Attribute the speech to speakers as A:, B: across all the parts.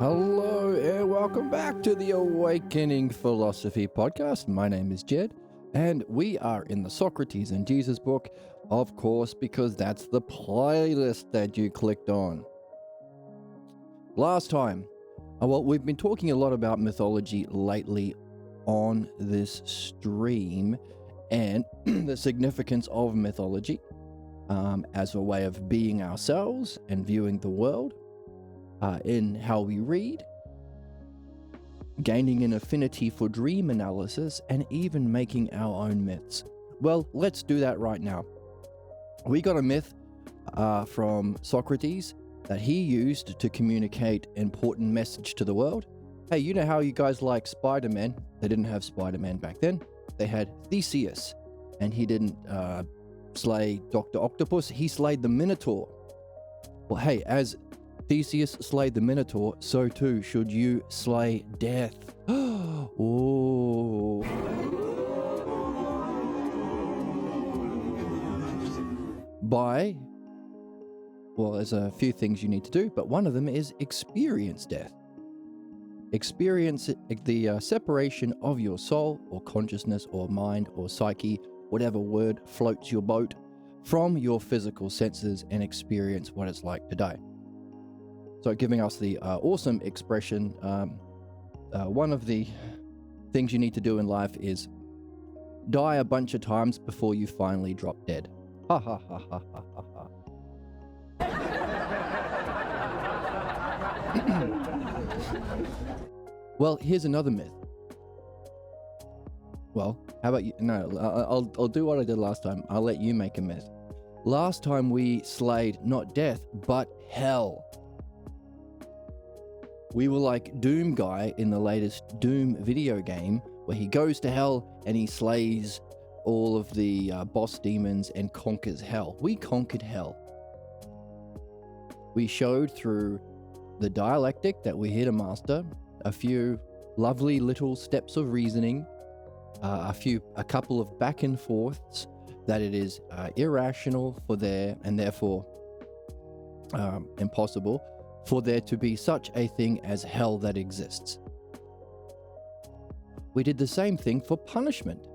A: Hello and welcome back to the Awakening Philosophy podcast. My name is Jed and we are in the Socrates and Jesus book, of course, because that's the playlist that you clicked on. Last time, we've been talking a lot about mythology lately on this stream and the significance of mythology as a way of being ourselves and viewing the world. In how we read, gaining an affinity for dream analysis, and even making our own myths. Well, let's do that right now. We got a myth from Socrates that he used to communicate an important message to the world. Hey, you know how you guys like Spider-Man? They didn't have Spider-Man back then. They had Theseus, and he didn't slay Dr. Octopus, he slayed the Minotaur. Well, hey, as Theseus slayed the Minotaur, so too should you slay death. Oh. Well, there's a few things you need to do, but one of them is experience death. Experience the separation of your soul or consciousness or mind or psyche, whatever word floats your boat, from your physical senses and experience what it's like to die. So giving us the awesome expression, one of the things you need to do in life is die a bunch of times before you finally drop dead. Ha ha ha ha ha ha ha. Well, here's another myth. Well, how about you? No, I'll do what I did last time. I'll let you make a myth. Last time we slayed not death, but hell. We were like Doomguy in the latest Doom video game, where he goes to hell and he slays all of the boss demons and conquers hell. We conquered hell. We showed through the dialectic that we're here to master, a few lovely little steps of reasoning, a couple of back and forths, that it is irrational for there and therefore impossible for there to be such a thing as hell that exists. We did the same thing for punishment,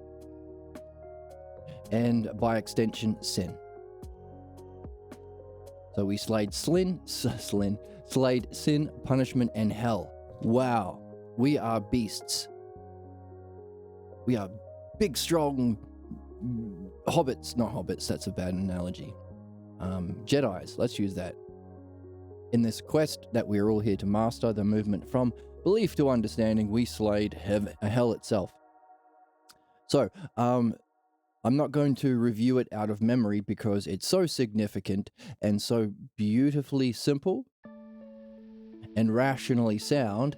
A: and by extension, sin. So we slayed slayed sin, punishment, and hell. Wow, we are beasts. We are big, strong hobbits, not hobbits, that's a bad analogy. Jedis, let's use that. In this quest that we're all here to master, the movement from belief to understanding, we slayed hell itself. So, I'm not going to review it out of memory because it's so significant and so beautifully simple and rationally sound.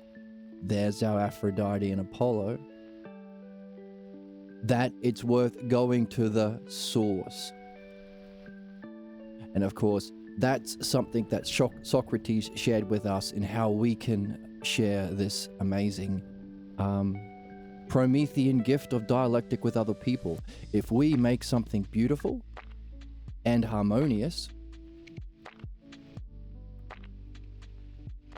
A: There's our Aphrodite and Apollo. That it's worth going to the source. And of course, that's something that Socrates shared with us in how we can share this amazing Promethean gift of dialectic with other people. If we make something beautiful and harmonious,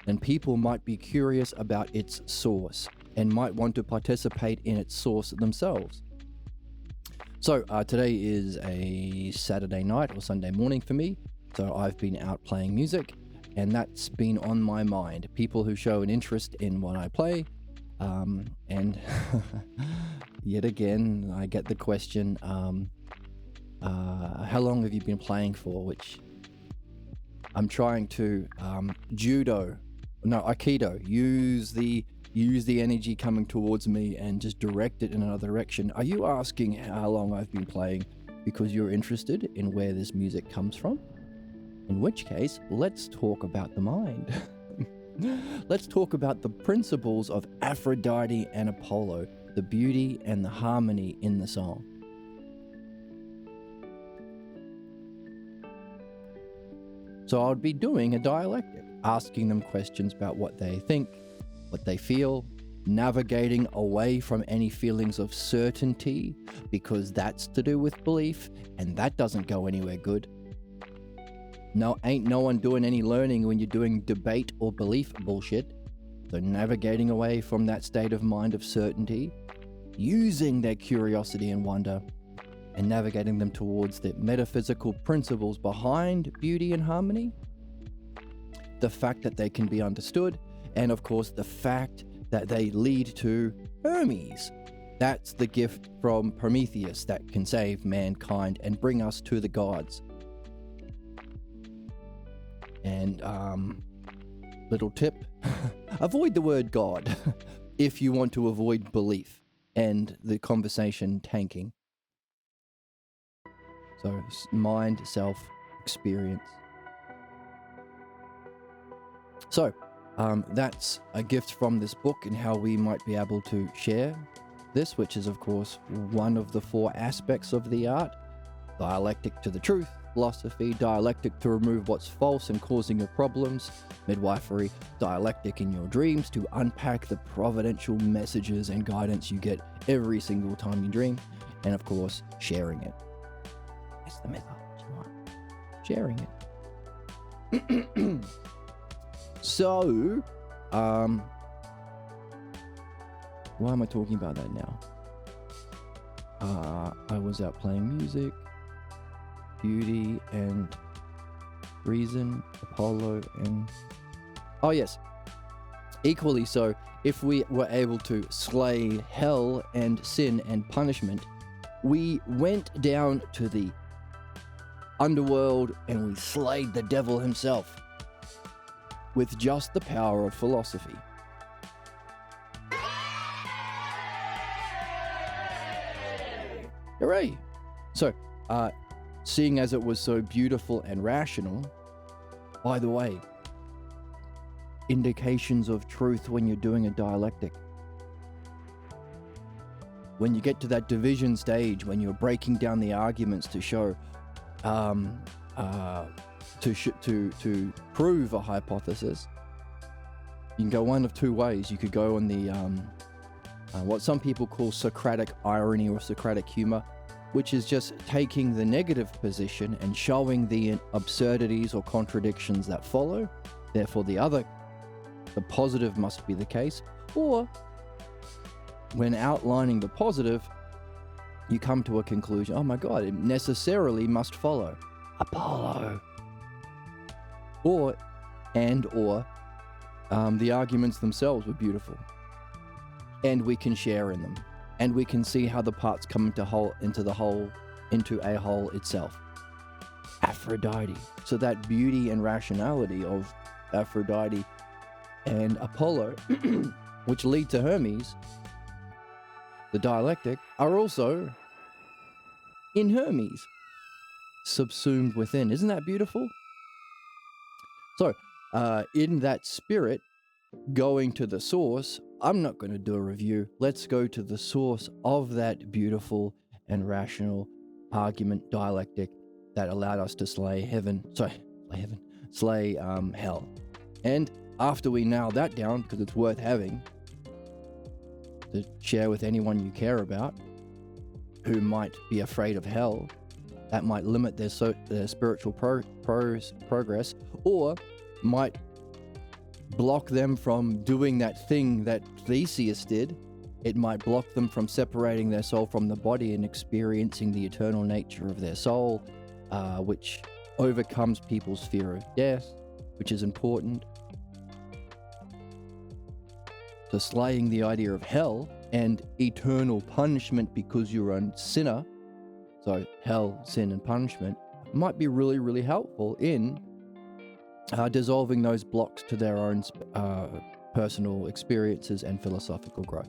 A: then people might be curious about its source and might want to participate in its source themselves. So today is a Saturday night or Sunday morning for me. So I've been out playing music, and that's been on my mind. People who show an interest in what I play, and yet again, I get the question, how long have you been playing for? Which I'm trying to Aikido, use the energy coming towards me and just direct it in another direction. Are you asking how long I've been playing because you're interested in where this music comes from? In which case, let's talk about the mind. Let's talk about the principles of Aphrodite and Apollo, the beauty and the harmony in the song. So I would be doing a dialectic, asking them questions about what they think, what they feel, navigating away from any feelings of certainty, because that's to do with belief, and that doesn't go anywhere good. No, ain't no one doing any learning when you're doing debate or belief bullshit. So navigating away from that state of mind of certainty, using their curiosity and wonder, and navigating them towards the metaphysical principles behind beauty and harmony, the fact that they can be understood, and of course the fact that they lead to Hermes. That's the gift from Prometheus that can save mankind and bring us to the gods. And little tip, avoid the word God if you want to avoid belief and the conversation tanking. So mind, self, experience. So that's a gift from this book and how we might be able to share this, which is of course one of the 4 aspects of the art: dialectic to the truth, philosophy, dialectic to remove what's false and causing your problems, midwifery, dialectic in your dreams to unpack the providential messages and guidance you get every single time you dream, and of course sharing it. That's the mythology one. Sharing it. So, why am I talking about that now? I was out playing music, beauty and reason, Apollo, and oh yes, equally so, if we were able to slay hell and sin and punishment, we went down to the underworld and we slayed the devil himself with just the power of philosophy. Hooray! So, seeing as it was so beautiful and rational, by the way, indications of truth when you're doing a dialectic. When you get to that division stage, when you're breaking down the arguments to show, to prove a hypothesis, you can go one of 2 ways. You could go on the what some people call Socratic irony or Socratic humor, which is just taking the negative position and showing the absurdities or contradictions that follow. Therefore, the positive must be the case. Or, when outlining the positive, you come to a conclusion. Oh my God, it necessarily must follow Apollo. Or the arguments themselves were beautiful, and we can share in them, and we can see how the parts come into a whole itself. Aphrodite. So that beauty and rationality of Aphrodite and Apollo, which lead to Hermes, the dialectic, are also in Hermes, subsumed within. Isn't that beautiful? So, in that spirit, going to the source, I'm not going to do a review. Let's go to the source of that beautiful and rational argument dialectic that allowed us to slay hell. And after we nail that down, because it's worth having to share with anyone you care about who might be afraid of hell, that might limit their spiritual progress, or might block them from doing that thing that Theseus did. It might block them from separating their soul from the body and experiencing the eternal nature of their soul, which overcomes people's fear of death, which is important. So slaying the idea of hell and eternal punishment because you're a sinner, so hell, sin, and punishment, might be really, really helpful in dissolving those blocks to their own personal experiences and philosophical growth.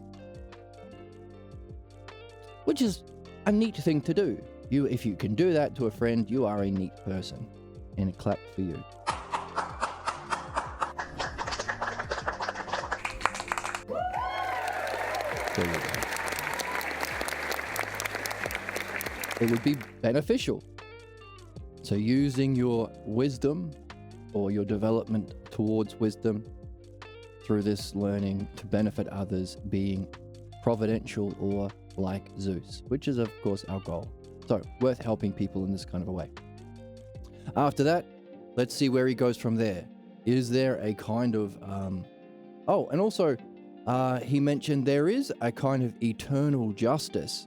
A: Which is a neat thing to do. If you can do that to a friend, you are a neat person. And a clap for you. There you go. It would be beneficial. So using your wisdom or your development towards wisdom through this learning to benefit others, being providential or like Zeus, which is of course our goal. So worth helping people in this kind of a way. After that, let's see where he goes from there. Is there a kind of Oh, and also, he mentioned there is a kind of eternal justice.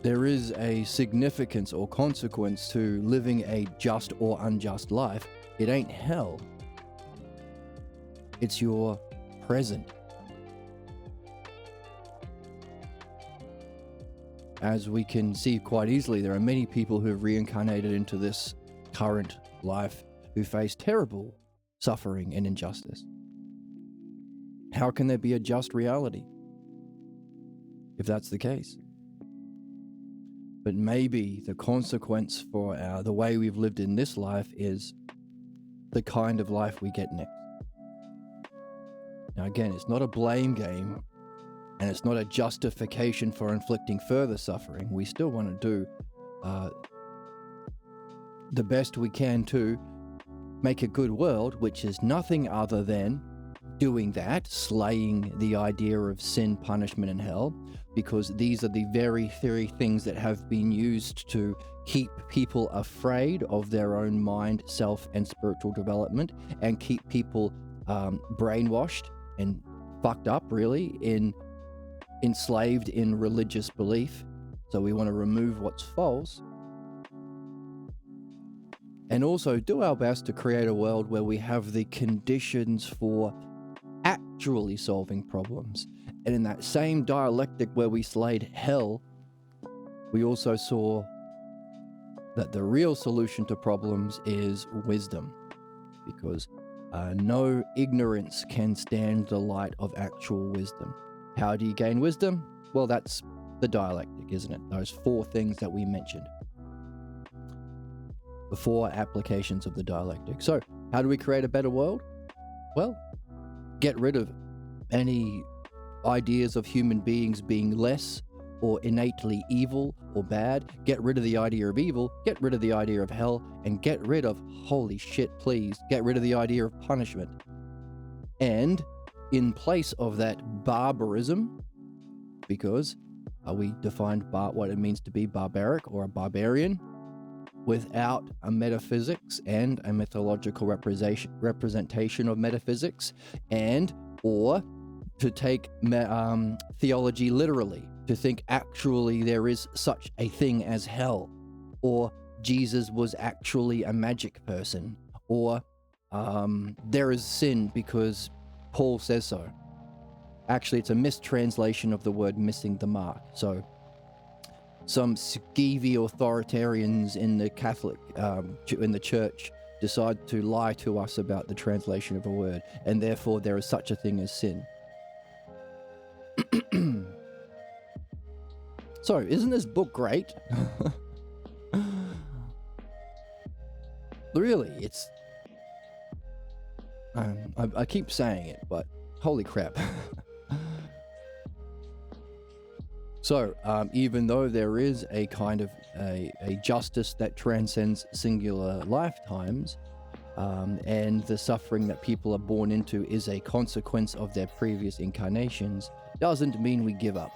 A: There is a significance or consequence to living a just or unjust life. It ain't hell. It's your present. As we can see quite easily, there are many people who have reincarnated into this current life who face terrible suffering and injustice. How can there be a just reality if that's the case? But maybe the consequence for the way we've lived in this life is the kind of life we get next. Now again, it's not a blame game, and it's not a justification for inflicting further suffering. We still want to do the best we can to make a good world, which is nothing other than doing that, slaying the idea of sin, punishment, and hell, because these are the very things that have been used to keep people afraid of their own mind, self, and spiritual development, and keep people brainwashed and fucked up, really, enslaved in religious belief. So we want to remove what's false, and also do our best to create a world where we have the conditions for actually solving problems. And in that same dialectic where we slayed hell, we also saw that the real solution to problems is wisdom, because no ignorance can stand the light of actual wisdom. How do you gain wisdom? Well, that's the dialectic, isn't it? Those 4 things that we mentioned. The 4 applications of the dialectic. So, how do we create a better world? Well, get rid of any ideas of human beings being less or innately evil or bad. Get rid of the idea of evil, get rid of the idea of hell, and get rid of, holy shit, please, get rid of the idea of punishment. And in place of that, barbarism, because we defined what it means to be barbaric or a barbarian, without a metaphysics and a mythological representation of metaphysics, and or to take theology literally, to think actually there is such a thing as hell, or Jesus was actually a magic person, or there is sin because Paul says so. Actually, it's a mistranslation of the word missing the mark. So some skeevy authoritarians in the Catholic, in the church, decide to lie to us about the translation of a word, and therefore there is such a thing as sin. So, isn't this book great? Really, it's... I keep saying it, but holy crap. So, even though there is a kind of a justice that transcends singular lifetimes, and the suffering that people are born into is a consequence of their previous incarnations, doesn't mean we give up.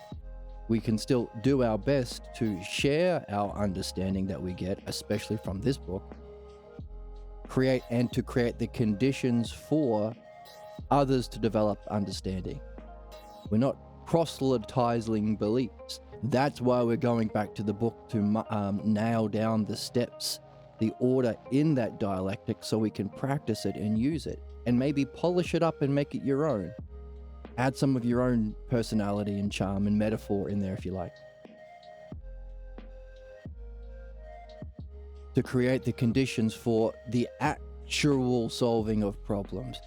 A: We can still do our best to share our understanding that we get, especially from this book, create the conditions for others to develop understanding. We're not proselytizing beliefs. That's why we're going back to the book to nail down the steps, the order in that dialectic, so we can practice it and use it, and maybe polish it up and make it your own. Add some of your own personality and charm and metaphor in there if you like, to create the conditions for the actual solving of problems,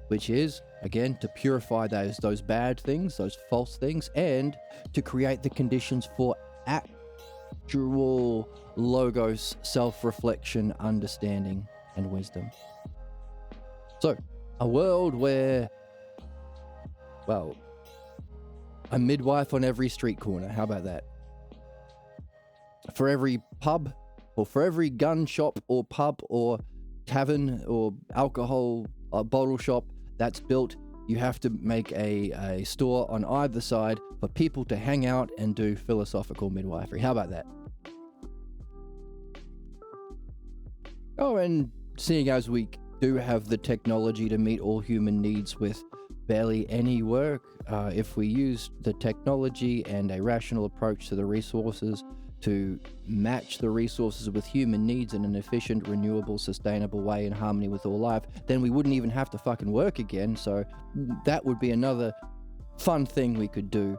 A: which is, again, to purify those bad things, those false things, and to create the conditions for actual logos, self-reflection, understanding, and wisdom. So, a world where, well, a midwife on every street corner. How about that? For every pub, or for every gun shop or pub or tavern or alcohol bottle shop that's built, you have to make a store on either side for people to hang out and do philosophical midwifery. How about that? Oh, and seeing as we do have the technology to meet all human needs with barely any work, if we use the technology and a rational approach to the resources to match the resources with human needs in an efficient, renewable, sustainable way in harmony with all life, then we wouldn't even have to fucking work again. So that would be another fun thing we could do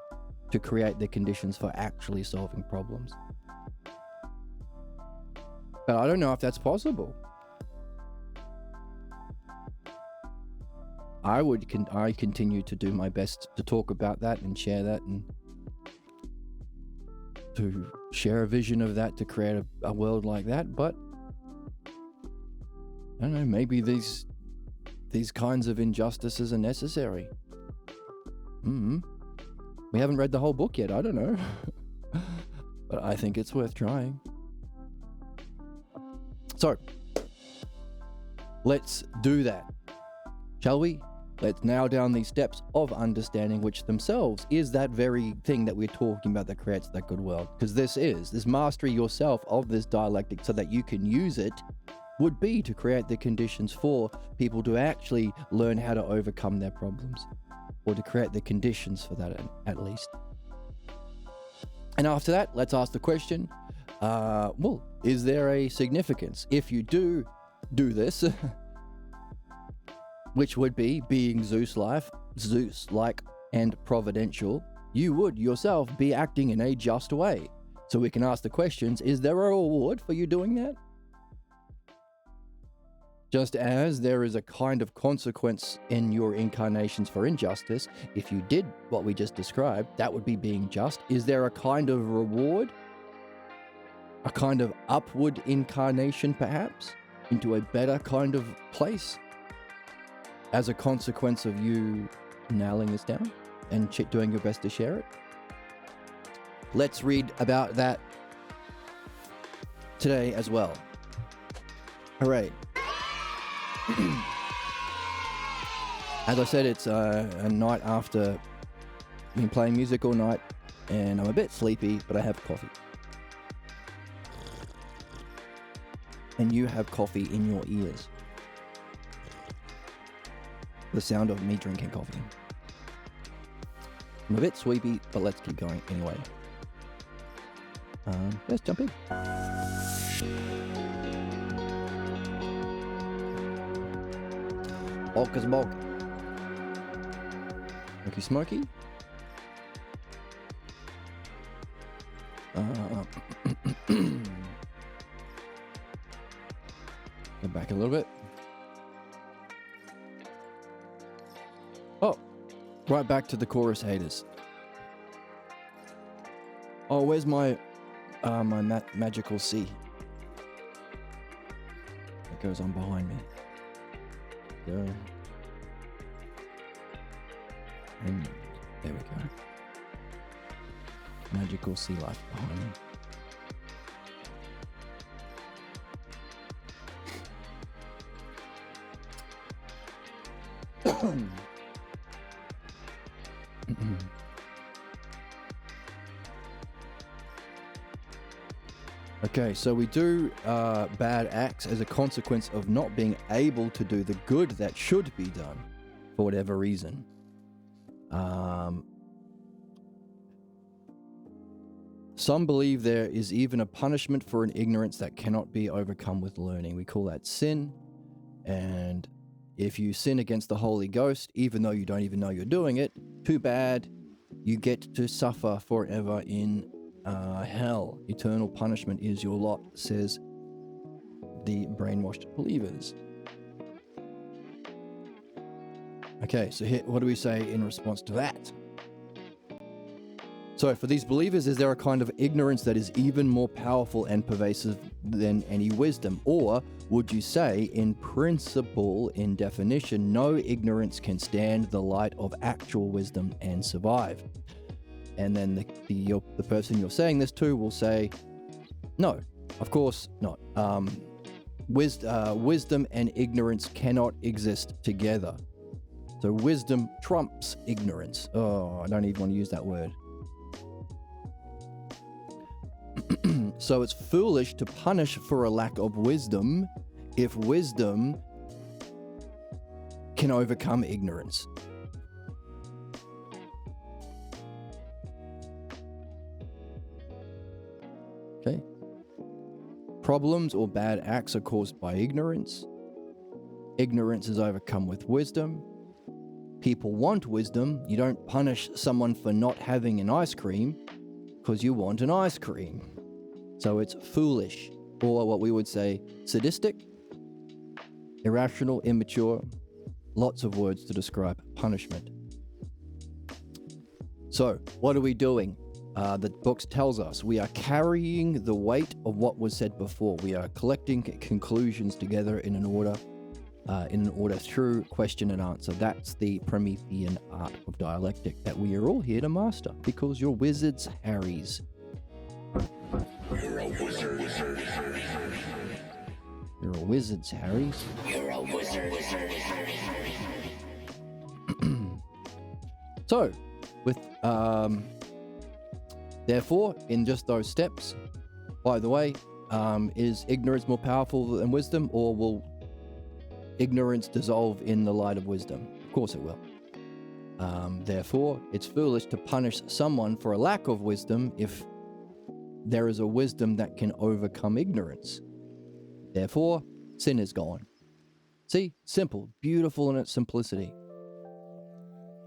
A: to create the conditions for actually solving problems. But I don't know if that's possible. I continue to do my best to talk about that and share that, and to share a vision of that, to create a world like that. But I don't know, maybe these kinds of injustices are necessary. We haven't read the whole book yet, I don't know. But I think it's worth trying. So, let's do that, shall we? Let's nail down these steps of understanding, which themselves is that very thing that we're talking about that creates that good world. Because this mastery yourself of this dialectic so that you can use it would be to create the conditions for people to actually learn how to overcome their problems, or to create the conditions for that at least. And after that, let's ask the question, well, is there a significance if you do this? Which would be, being Zeus-like and providential, you would yourself be acting in a just way. So we can ask the questions, is there a reward for you doing that? Just as there is a kind of consequence in your incarnations for injustice, if you did what we just described, that would be being just. Is there a kind of reward? A kind of upward incarnation, perhaps, into a better kind of place, as a consequence of you nailing this down and doing your best to share it? Let's read about that today as well. Hooray. As I said, it's a night after been playing music all night, and I'm a bit sleepy, but I have coffee. And you have coffee in your ears. The sound of me drinking coffee. I'm a bit sleepy, but let's keep going anyway. Let's jump in. Bulk. Smoky. Go back a little bit. Oh, right back to the chorus haters. Oh, where's my magical C? It goes on behind me. Go. And there we go. Magical sea life behind me. Okay, so we do bad acts as a consequence of not being able to do the good that should be done for whatever reason. Some believe there is even a punishment for an ignorance that cannot be overcome with learning. We call that sin. And if you sin against the Holy Ghost, even though you don't even know you're doing it, too bad. You get to suffer forever in hell. Eternal punishment is your lot, says the brainwashed believers. Okay, so here, what do we say in response to that? So for these believers, is there a kind of ignorance that is even more powerful and pervasive than any wisdom? Or would you say, in principle, in definition, no ignorance can stand the light of actual wisdom and survive? And then the person you're saying this to will say, no, of course not. Wisdom and ignorance cannot exist together. So wisdom trumps ignorance. Oh, I don't even want to use that word. So it's foolish to punish for a lack of wisdom if wisdom can overcome ignorance. Okay. Problems or bad acts are caused by ignorance. Ignorance is overcome with wisdom. People want wisdom. You don't punish someone for not having an ice cream because you want an ice cream. So it's foolish, or what we would say sadistic, irrational, immature. Lots of words to describe punishment. So what are we doing? The book tells us we are carrying the weight of what was said before. We are collecting conclusions together in an order through question and answer. That's the Promethean art of dialectic that we are all here to master, because you're wizards, Harrys.
B: You're a wizard.
A: You're a wizards, Harrys.
B: You're a wizard.
A: So, with therefore, in just those steps, by the way, is ignorance more powerful than wisdom, or will ignorance dissolve in the light of wisdom? Of course it will. Therefore, it's foolish to punish someone for a lack of wisdom if there is a wisdom that can overcome ignorance. Therefore, sin is gone. See? Simple, beautiful in its simplicity,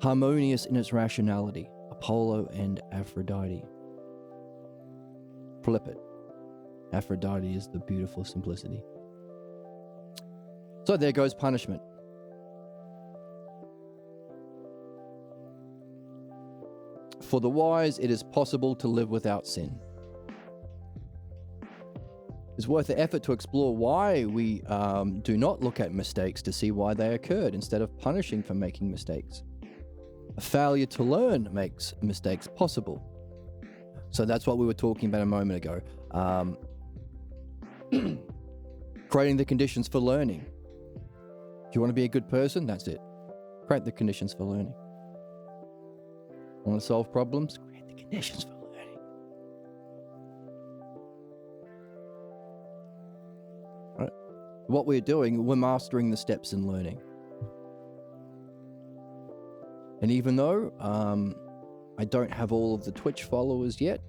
A: harmonious in its rationality. Apollo and Aphrodite. Flip it. Aphrodite is the beautiful simplicity. So there goes punishment. For the wise, it is possible to live without sin. It's worth the effort to explore why we do not look at mistakes to see why they occurred, instead of punishing for making mistakes. A failure to learn makes mistakes possible. So that's what we were talking about a moment ago. Creating the conditions for learning. Do you want to be a good person? That's it. Create the conditions for learning. Want to solve problems? Create the conditions for learning. All right. What we're doing, we're mastering the steps in learning. And even though I don't have all of the Twitch followers yet,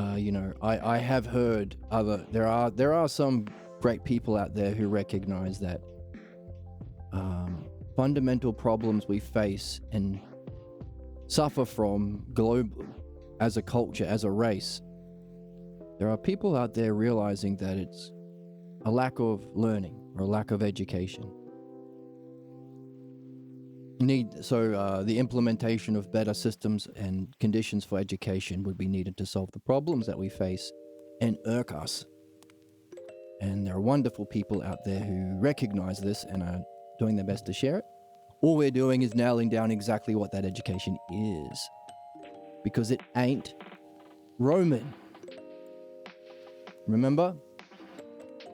A: I have heard there are some great people out there who recognize that fundamental problems we face and suffer from global as a culture, as a race. There are people out there realizing that it's a lack of learning or a lack of education. The implementation of better systems and conditions for education would be needed to solve the problems that we face and irk us. And there are wonderful people out there who recognize this and are doing their best to share it. All we're doing is nailing down exactly what that education is, because it ain't Roman. Remember?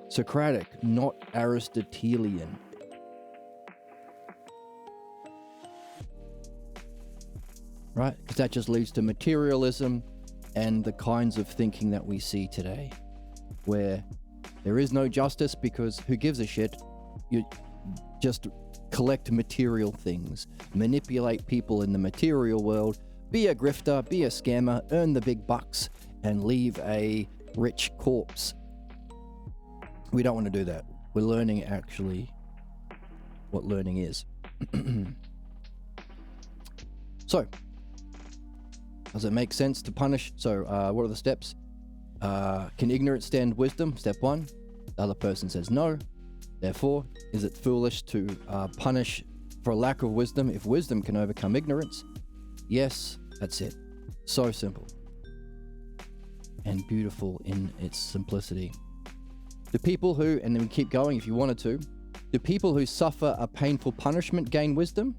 A: Socratic, not Aristotelian. Right? Because that just leads to materialism and the kinds of thinking that we see today, where there is no justice because who gives a shit? You just collect material things, manipulate people in the material world, be a grifter, be a scammer, earn the big bucks, and leave a rich corpse. We don't want to do that. We're learning actually what learning is. So, does it make sense to punish? So, what are the steps? Can ignorance stand wisdom? Step 1. The other person says no. Therefore, is it foolish to punish for a lack of wisdom if wisdom can overcome ignorance? Yes, that's it. So simple. And beautiful in its simplicity. Do people who, and then we keep going if you wanted to, do people who suffer a painful punishment gain wisdom?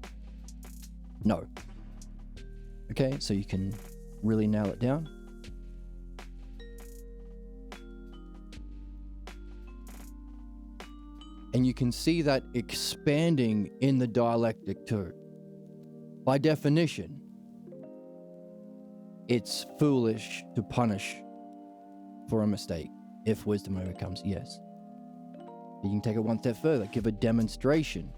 A: No. Okay, so you can really nail it down. And you can see that expanding in the dialectic too. By definition, it's foolish to punish for a mistake if wisdom overcomes. Yes. You can take it one step further. Give a demonstration.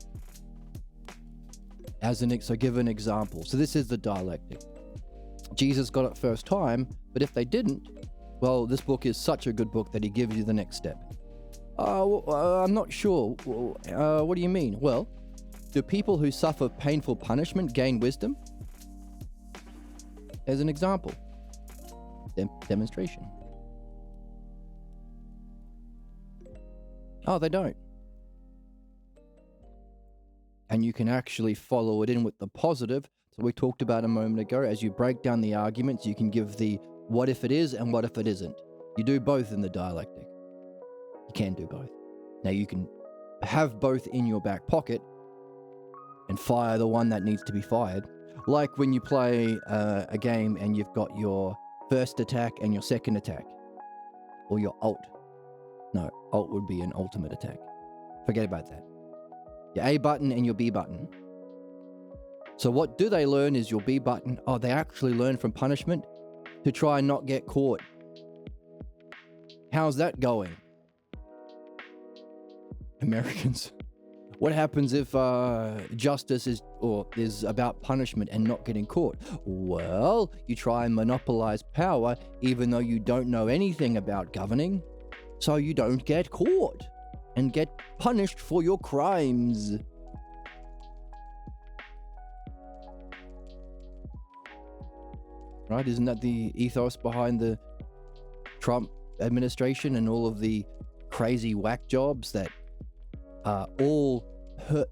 A: So give an example. So this is the dialectic. Jesus got it first time, but if they didn't, well, this book is such a good book that he gives you the next step. I'm not sure. What do you mean? Well, do people who suffer painful punishment gain wisdom? As an example. Demonstration. Oh, they don't. And you can actually follow it in with the positive. So we talked about a moment ago, as you break down the arguments, you can give the what if it is and what if it isn't. You do both in the dialectic. You can do both. Now you can have both in your back pocket and fire the one that needs to be fired. Like when you play a game and you've got your first attack and your second attack. Or your ult. No, ult would be an ultimate attack. Forget about that. Your A button and your B button. So what do they learn is your B button. Oh, they actually learn from punishment to try and not get caught. How's that going? Americans. What happens if justice is about punishment and not getting caught? Well, you try and monopolize power even though you don't know anything about governing, so you don't get caught and get punished for your crimes. Right? Isn't that the ethos behind the Trump administration and all of the crazy whack jobs that are all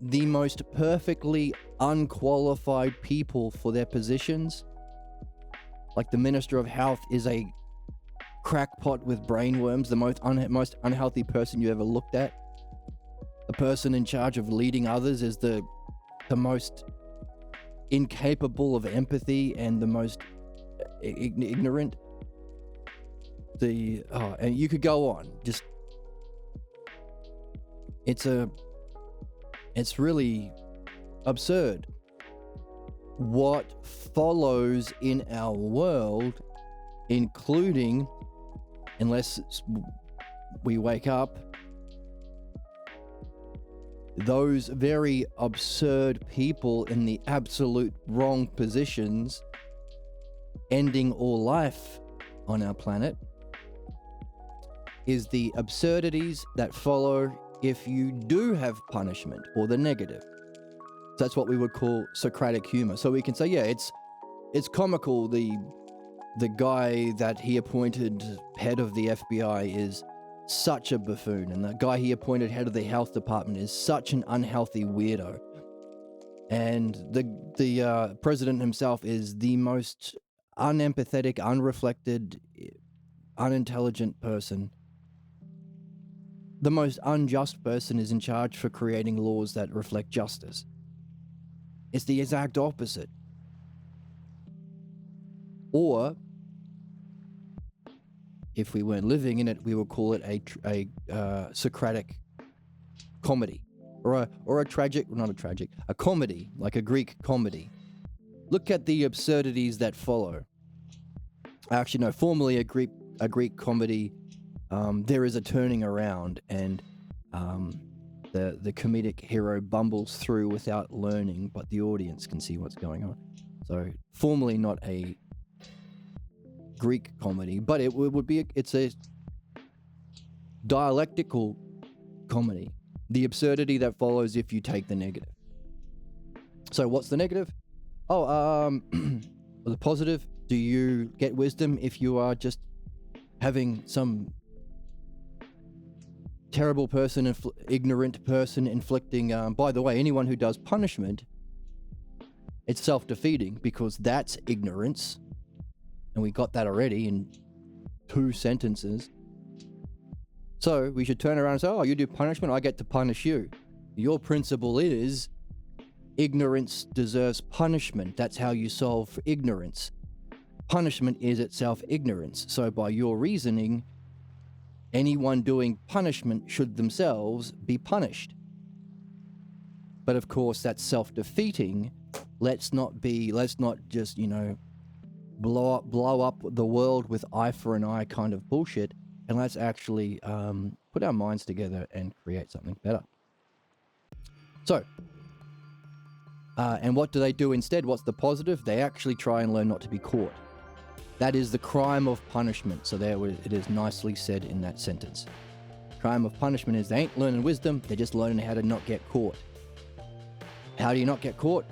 A: the most perfectly unqualified people for their positions? Like the Minister of Health is a crackpot with brainworms, the most unhealthy person you ever looked at. The person in charge of leading others is the most incapable of empathy and the most ignorant. And you could go on. Just it's really absurd what follows in our world, including, unless we wake up, those very absurd people in the absolute wrong positions ending all life on our planet, is the absurdities that follow if you do have punishment, or the negative. So that's what we would call Socratic humor. So we can say, yeah, it's comical. The guy that he appointed head of the FBI is such a buffoon, and the guy he appointed head of the health department is such an unhealthy weirdo. And the president himself is the most unempathetic, unreflected, unintelligent person. The most unjust person is in charge for creating laws that reflect justice. It's the exact opposite. Or, if we weren't living in it, we would call it a Socratic comedy, or a tragic, not a tragic, a comedy, like a Greek comedy. Look at the absurdities that follow. Actually, no, formerly a Greek comedy. There is a turning around, and the comedic hero bumbles through without learning, but the audience can see what's going on. So, formerly not a Greek comedy, but it's a dialectical comedy. The absurdity that follows if you take the negative. So, what's the negative? The positive. Do you get wisdom if you are just having some terrible person, ignorant person inflicting, by the way, anyone who does punishment, it's self-defeating, because that's ignorance. And we got that already in 2 sentences. So we should turn around and say, oh, you do punishment, I get to punish you. Your principle is ignorance deserves punishment. That's how you solve ignorance. Punishment is itself ignorance. So by your reasoning, anyone doing punishment should themselves be punished. But of course, that's self-defeating. Let's not just, blow up the world with eye for an eye kind of bullshit, and let's actually put our minds together and create something better. So, and what do they do instead? What's the positive? They actually try and learn not to be caught. That is the crime of punishment. So there it is nicely said in that sentence. Crime of punishment is they ain't learning wisdom, they're just learning how to not get caught. How do you not get caught?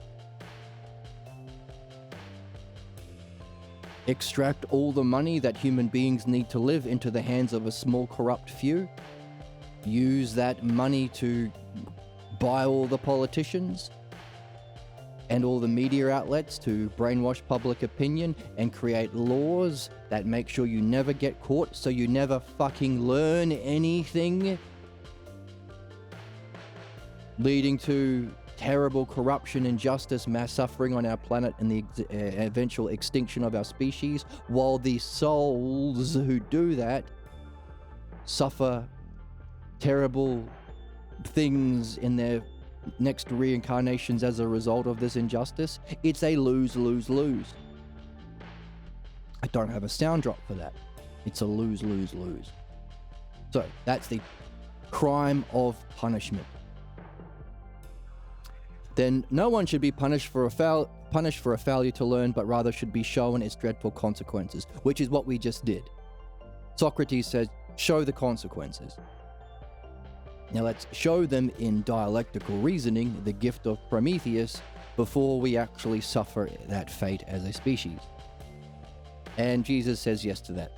A: Extract all the money that human beings need to live into the hands of a small corrupt few. Use that money to buy all the politicians and all the media outlets to brainwash public opinion and create laws that make sure you never get caught, so you never fucking learn anything, leading to terrible corruption, injustice, mass suffering on our planet, and the eventual extinction of our species, while the souls who do that suffer terrible things in their next reincarnations as a result of this injustice. It's a lose-lose-lose. I don't have a sound drop for that. It's a lose-lose-lose. So that's the crime of punishment. Then no one should be punished for a failure to learn, but rather should be shown its dreadful consequences, which is what we just did. Socrates says, show the consequences. Now let's show them in dialectical reasoning, the gift of Prometheus, before we actually suffer that fate as a species. And Jesus says yes to that.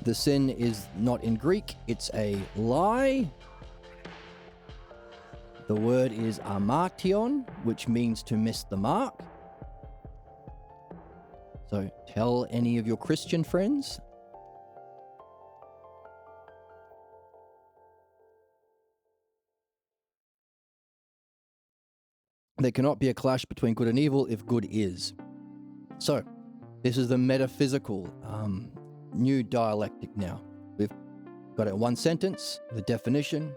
A: The sin is not in Greek, it's a lie. The word is amartion, which means to miss the mark. So tell any of your Christian friends. There cannot be a clash between good and evil if good is. So, this is the metaphysical new dialectic now. We've got it in one sentence, the definition.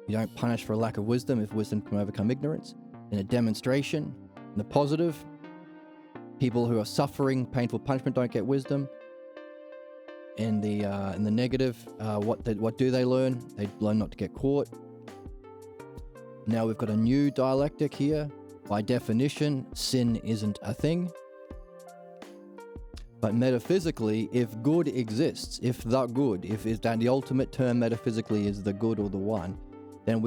A: You don't punish for a lack of wisdom if wisdom can overcome ignorance. In a demonstration, in the positive, people who are suffering painful punishment don't get wisdom. In the negative, what do they learn? They learn not to get caught. Now we've got a new dialectic here. By definition, sin isn't a thing. But metaphysically, if good exists, if the good, if that the ultimate term metaphysically is the good or the one, then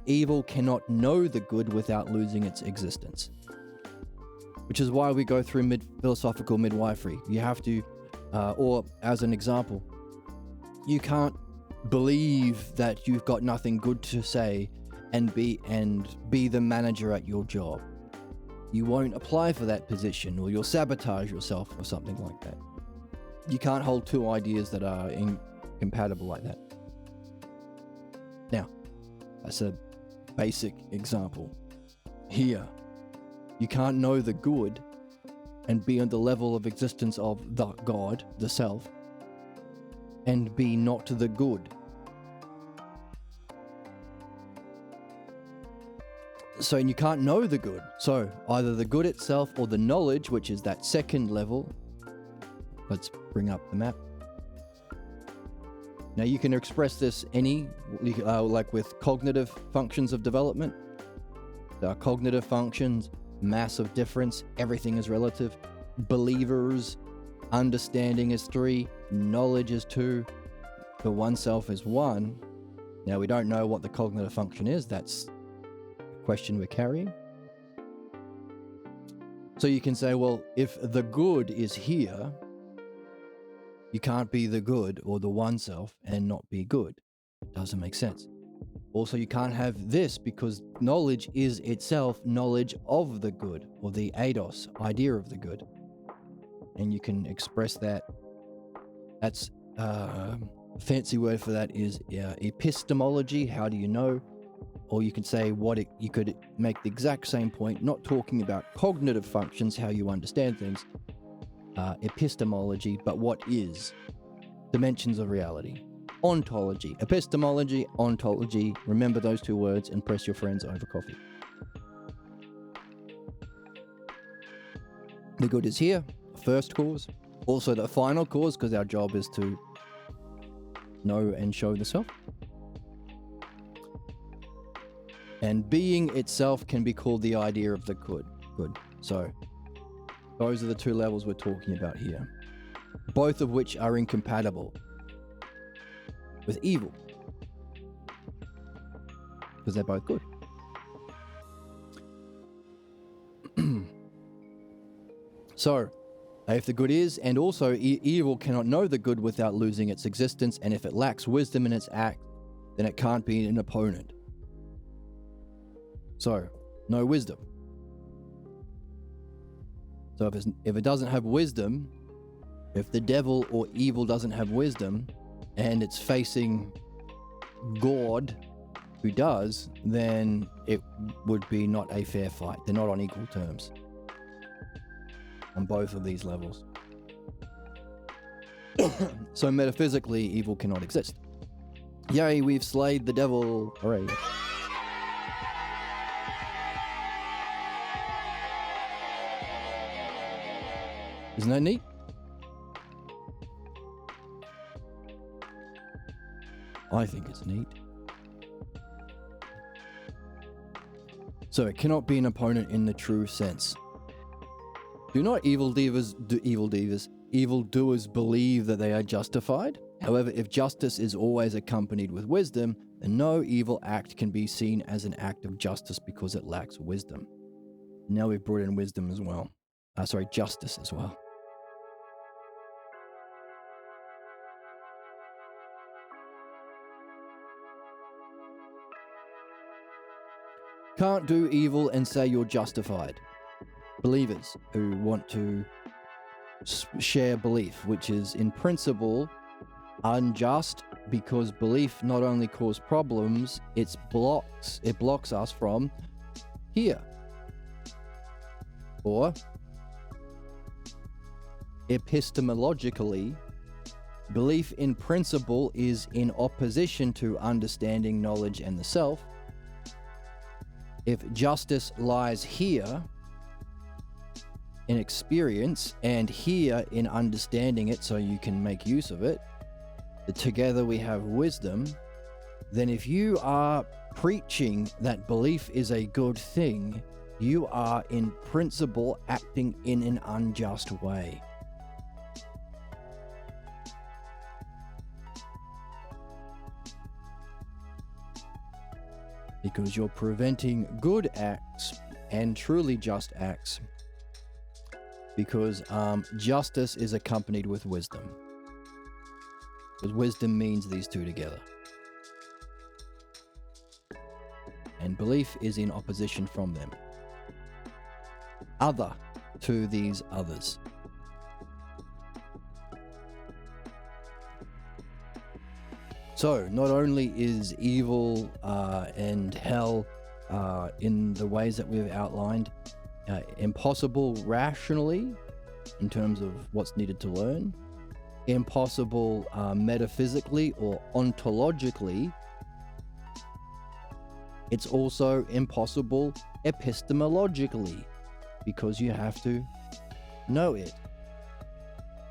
A: evil cannot know the good without losing its existence. Which is why we go through philosophical midwifery. You have to, or as an example, you can't believe that you've got nothing good to say and be the manager at your job. You won't apply for that position, or you'll sabotage yourself or something like that. You can't hold two ideas that are incompatible like that. Now, that's a basic example. Here, you can't know the good and be on the level of existence of the God, the self, and be not the good. So you can't know the good. So either the good itself or the knowledge, which is that second level. Let's bring up the map. Now you can express this like with cognitive functions of development. There are cognitive functions, massive difference, everything is relative. Believers, understanding is 3, knowledge is 2, the oneself is 1. Now we don't know what the cognitive function is. That's question we're carrying. So you can say, well, if the good is here, you can't be the good or the oneself and not be good. It doesn't make sense. Also, you can't have this because knowledge is itself knowledge of the good, or the eidos, idea of the good. And you can express that. That's a fancy word for that is epistemology. How do you know? Or you could say you could make the exact same point, not talking about cognitive functions, how you understand things, epistemology, but what is dimensions of reality. Ontology, epistemology, ontology. Remember those 2 words and press your friends over coffee. The good is here, first cause. Also the final cause, because our job is to know and show the self. And being itself can be called the idea of the good. So those are the two levels we're talking about here. Both of which are incompatible with evil. Because they're both good. So, if the good is, and also evil cannot know the good without losing its existence, and if it lacks wisdom in its act, then it can't be an opponent. So, no wisdom. So if it doesn't have wisdom, if the devil or evil doesn't have wisdom, and it's facing God, who does, then it would be not a fair fight. They're not on equal terms on both of these levels. So metaphysically, evil cannot exist. Yay, we've slayed the devil. Hooray. Isn't that neat? I think it's neat. So it cannot be an opponent in the true sense. Do not evildoers believe that they are justified? However, if justice is always accompanied with wisdom, then no evil act can be seen as an act of justice because it lacks wisdom. Now we've brought in wisdom as well. Justice as well. Can't do evil and say you're justified. Believers who want to share belief, which is in principle unjust, because belief not only causes problems, it blocks us from here. Or epistemologically, belief in principle is in opposition to understanding knowledge and the self. If justice lies here in experience and here in understanding it so you can make use of it, together we have wisdom, then if you are preaching that belief is a good thing, you are in principle acting in an unjust way. Because you're preventing good acts and truly just acts. Because justice is accompanied with wisdom. Because wisdom means these two together. And belief is in opposition from them. Other to these others. So, not only is evil and hell in the ways that we've outlined impossible rationally in terms of what's needed to learn, impossible metaphysically or ontologically, it's also impossible epistemologically because you have to know it.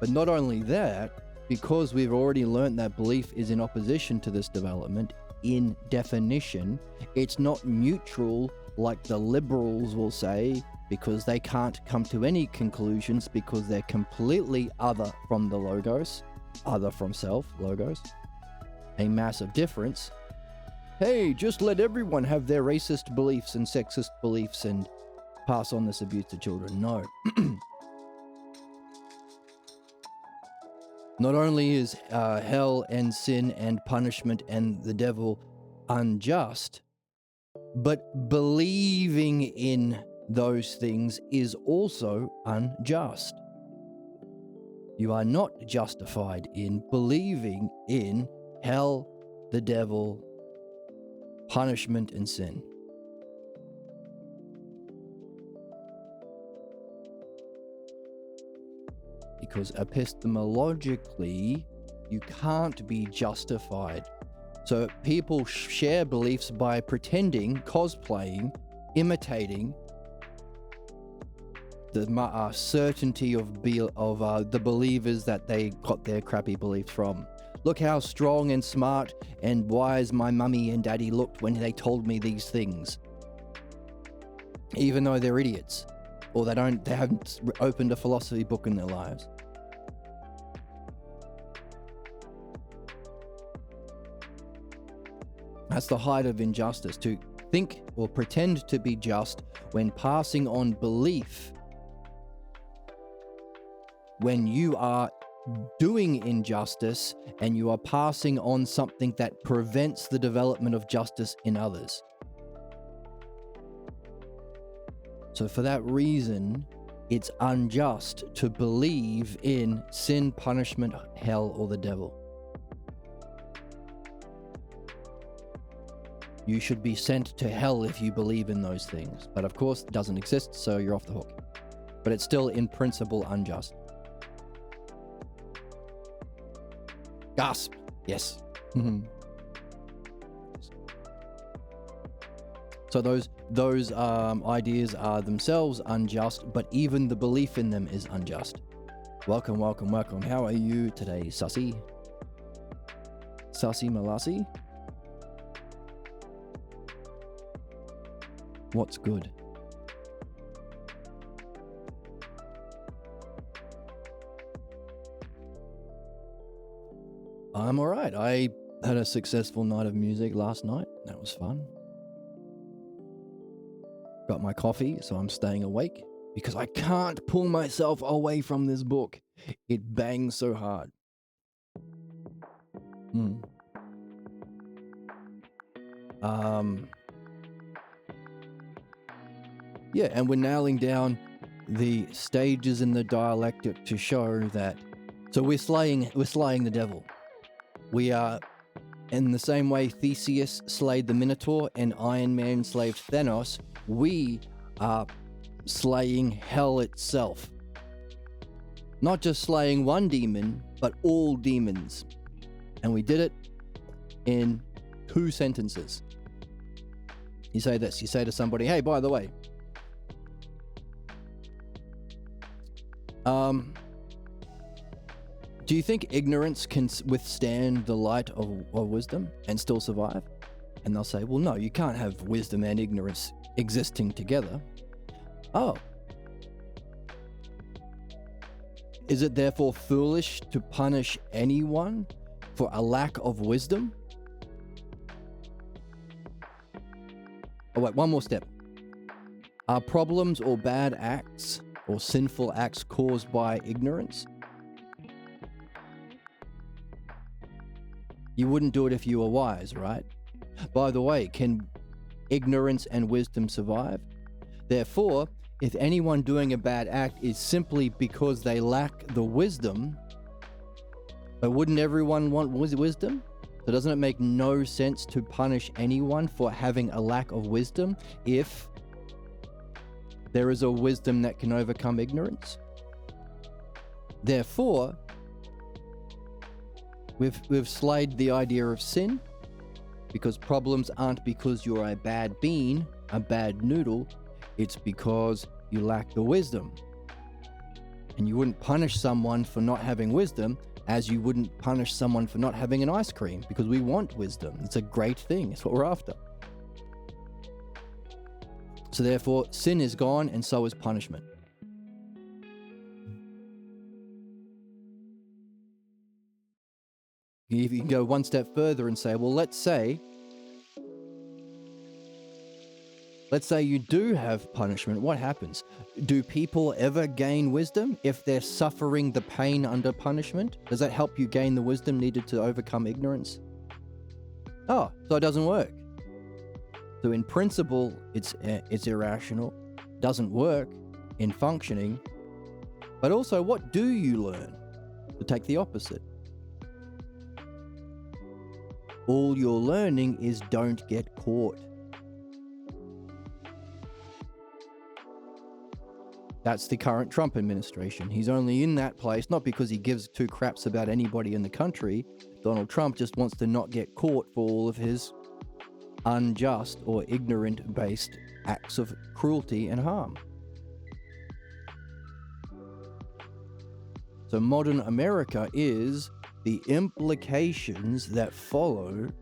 A: But not only that, because we've already learned that belief is in opposition to this development, in definition, it's not neutral like the liberals will say, because they can't come to any conclusions because they're completely other from the logos, other from self, logos. A massive difference. Hey, just let everyone have their racist beliefs and sexist beliefs and pass on this abuse to children. No. Not only is hell and sin and punishment and the devil unjust, but believing in those things is also unjust. You are not justified in believing in hell, the devil, punishment, and sin. Because epistemologically, you can't be justified. So people share beliefs by pretending, cosplaying, imitating, certainty of the believers that they got their crappy beliefs from. Look how strong and smart and wise my mummy and daddy looked when they told me these things. Even though they're idiots, or they haven't opened a philosophy book in their lives. That's the height of injustice, to think or pretend to be just when passing on belief when you are doing injustice and you are passing on something that prevents the development of justice in others. So for that reason, it's unjust to believe in sin, punishment, hell, or the devil. You should be sent to hell if you believe in those things. But of course, it doesn't exist, so you're off the hook. But it's still, in principle, unjust. Gasp! Yes. So those ideas are themselves unjust, but even the belief in them is unjust. Welcome. How are you today, Sussy? Sussy Malassi? What's good? I'm alright. I had a successful night of music last night. That was fun. Got my coffee, so I'm staying awake because I can't pull myself away from this book. It bangs so hard. Yeah, and we're nailing down the stages in the dialectic to show that. So we're slaying the devil. We are, in the same way Theseus slayed the Minotaur and Iron Man slayed Thanos, we are slaying hell itself. Not just slaying one demon, but all demons. And we did it in 2 sentences. You say this, you say to somebody, hey, by the way, do you think ignorance can withstand the light of wisdom and still survive? And they'll say, well, no, you can't have wisdom and ignorance existing together. Oh. Is it therefore foolish to punish anyone for a lack of wisdom? Oh, wait, one more step. Are problems or bad acts or sinful acts caused by ignorance? You wouldn't do it if you were wise, right? By the way, can ignorance and wisdom survive? Therefore, if anyone doing a bad act is simply because they lack the wisdom, but wouldn't everyone want wisdom? So doesn't it make no sense to punish anyone for having a lack of wisdom if there is a wisdom that can overcome ignorance? Therefore, we've slayed the idea of sin, because problems aren't because you're a bad bean, a bad noodle, it's because you lack the wisdom. And you wouldn't punish someone for not having wisdom as you wouldn't punish someone for not having an ice cream, because we want wisdom. It's a great thing. It's what we're after. So therefore, sin is gone and so is punishment. You can go one step further and say, well, let's say you do have punishment. What happens? Do people ever gain wisdom if they're suffering the pain under punishment? Does that help you gain the wisdom needed to overcome ignorance? Oh, so it doesn't work. So in principle, it's irrational, doesn't work in functioning. But also, what do you learn? To take the opposite. All you're learning is don't get caught. That's the current Trump administration. He's only in that place, not because he gives 2 craps about anybody in the country. Donald Trump just wants to not get caught for all of his unjust or ignorant-based acts of cruelty and harm. So modern America is the implications that follow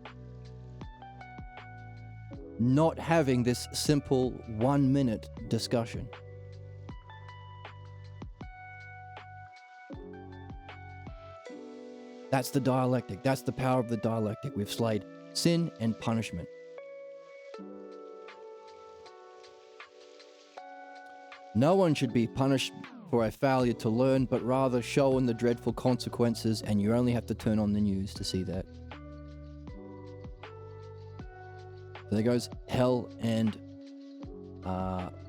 A: not having this simple 1 minute discussion. That's the dialectic. That's the power of the dialectic. We've slayed sin and punishment. No one should be punished for a failure to learn, but rather shown the dreadful consequences, and you only have to turn on the news to see that. So there goes hell and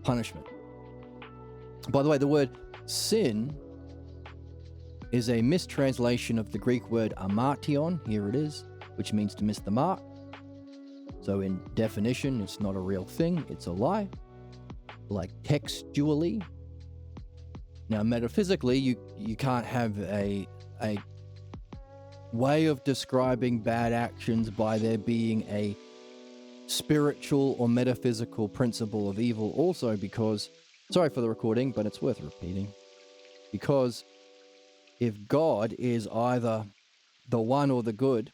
A: punishment. By the way, the word sin is a mistranslation of the Greek word amartion. Here it is, which means to miss the mark. So in definition, it's not a real thing, it's a lie. Like textually. Now metaphysically, you can't have a way of describing bad actions by there being a spiritual or metaphysical principle of evil also, because, sorry for the recording, but it's worth repeating, because if God is either the one or the good,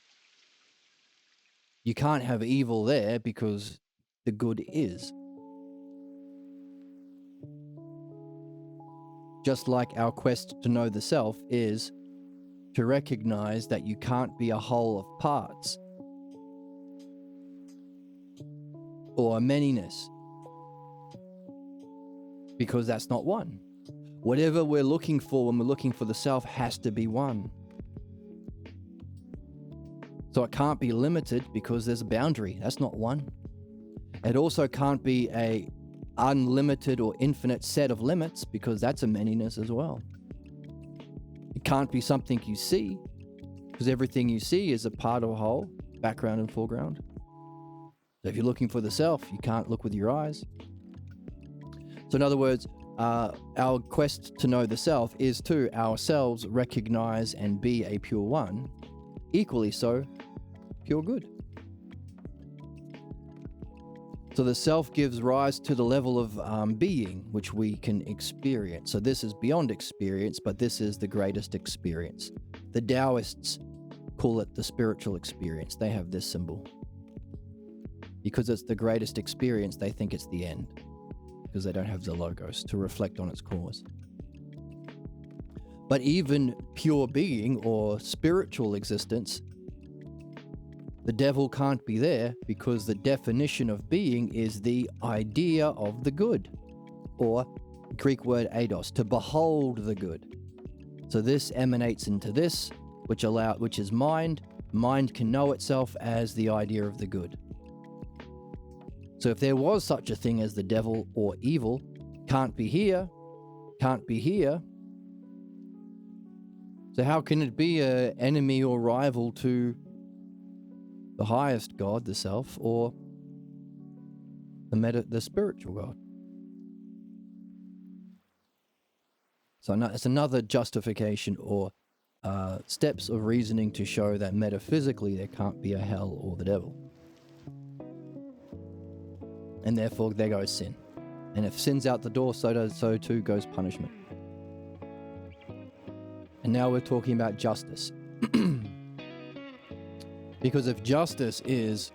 A: you can't have evil there because the good is. Just like our quest to know the self is to recognize that you can't be a whole of parts or a manyness, because that's not one. Whatever we're looking for when we're looking for the self has to be one. So it can't be limited because there's a boundary. That's not one. It also can't be a unlimited or infinite set of limits, because that's a manyness as well. It can't be something you see, because everything you see is a part of a whole, background and foreground. So if you're looking for the self, you can't look with your eyes. So in other words, our quest to know the self is to ourselves recognize and be a pure one, equally so, pure good. So the self gives rise to the level of being which we can experience. So this is beyond experience, but this is the greatest experience. The Taoists call it the spiritual experience. They have this symbol. Because it's the greatest experience, they think it's the end, because they don't have the logos to reflect on its cause. But even pure being or spiritual existence, the devil can't be there, because the definition of being is the idea of the good, or Greek word eidos, to behold the good. So this emanates into this, which is mind. Mind can know itself as the idea of the good. So if there was such a thing as the devil or evil, can't be here. So how can it be an enemy or rival to the highest God, the self, or the spiritual God? So it's another justification or steps of reasoning to show that metaphysically there can't be a hell or the devil. And therefore there goes sin. And if sin's out the door, so too goes punishment. And now we're talking about justice. Because if justice is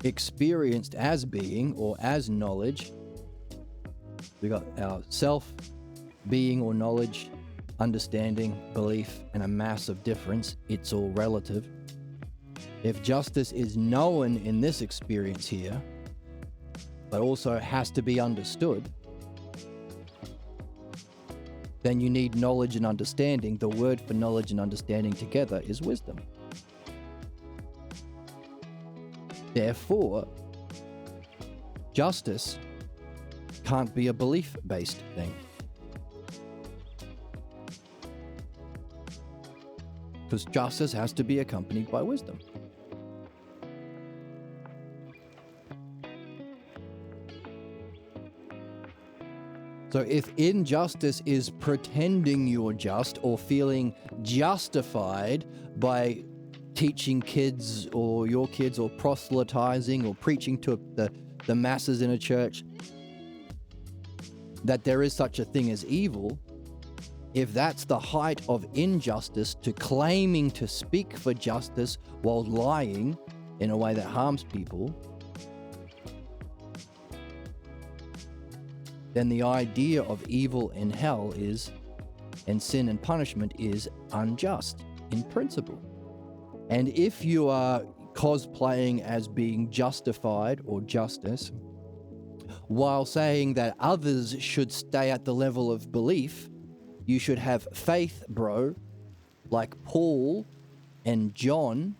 A: experienced as being or as knowledge, we got our self, being or knowledge, understanding, belief, and a massive difference. It's all relative. If justice is known in this experience here, but also has to be understood, then you need knowledge and understanding. The word for knowledge and understanding together is wisdom. Therefore, justice can't be a belief-based thing. Because justice has to be accompanied by wisdom. So if injustice is pretending you're just or feeling justified by teaching kids or your kids or proselytizing or preaching to the the masses in a church that there is such a thing as evil, if that's the height of injustice, to claiming to speak for justice while lying in a way that harms people, then the idea of evil and hell is, and sin and punishment is unjust in principle. And if you are cosplaying as being justified or justice, while saying that others should stay at the level of belief, you should have faith, bro, like Paul and John,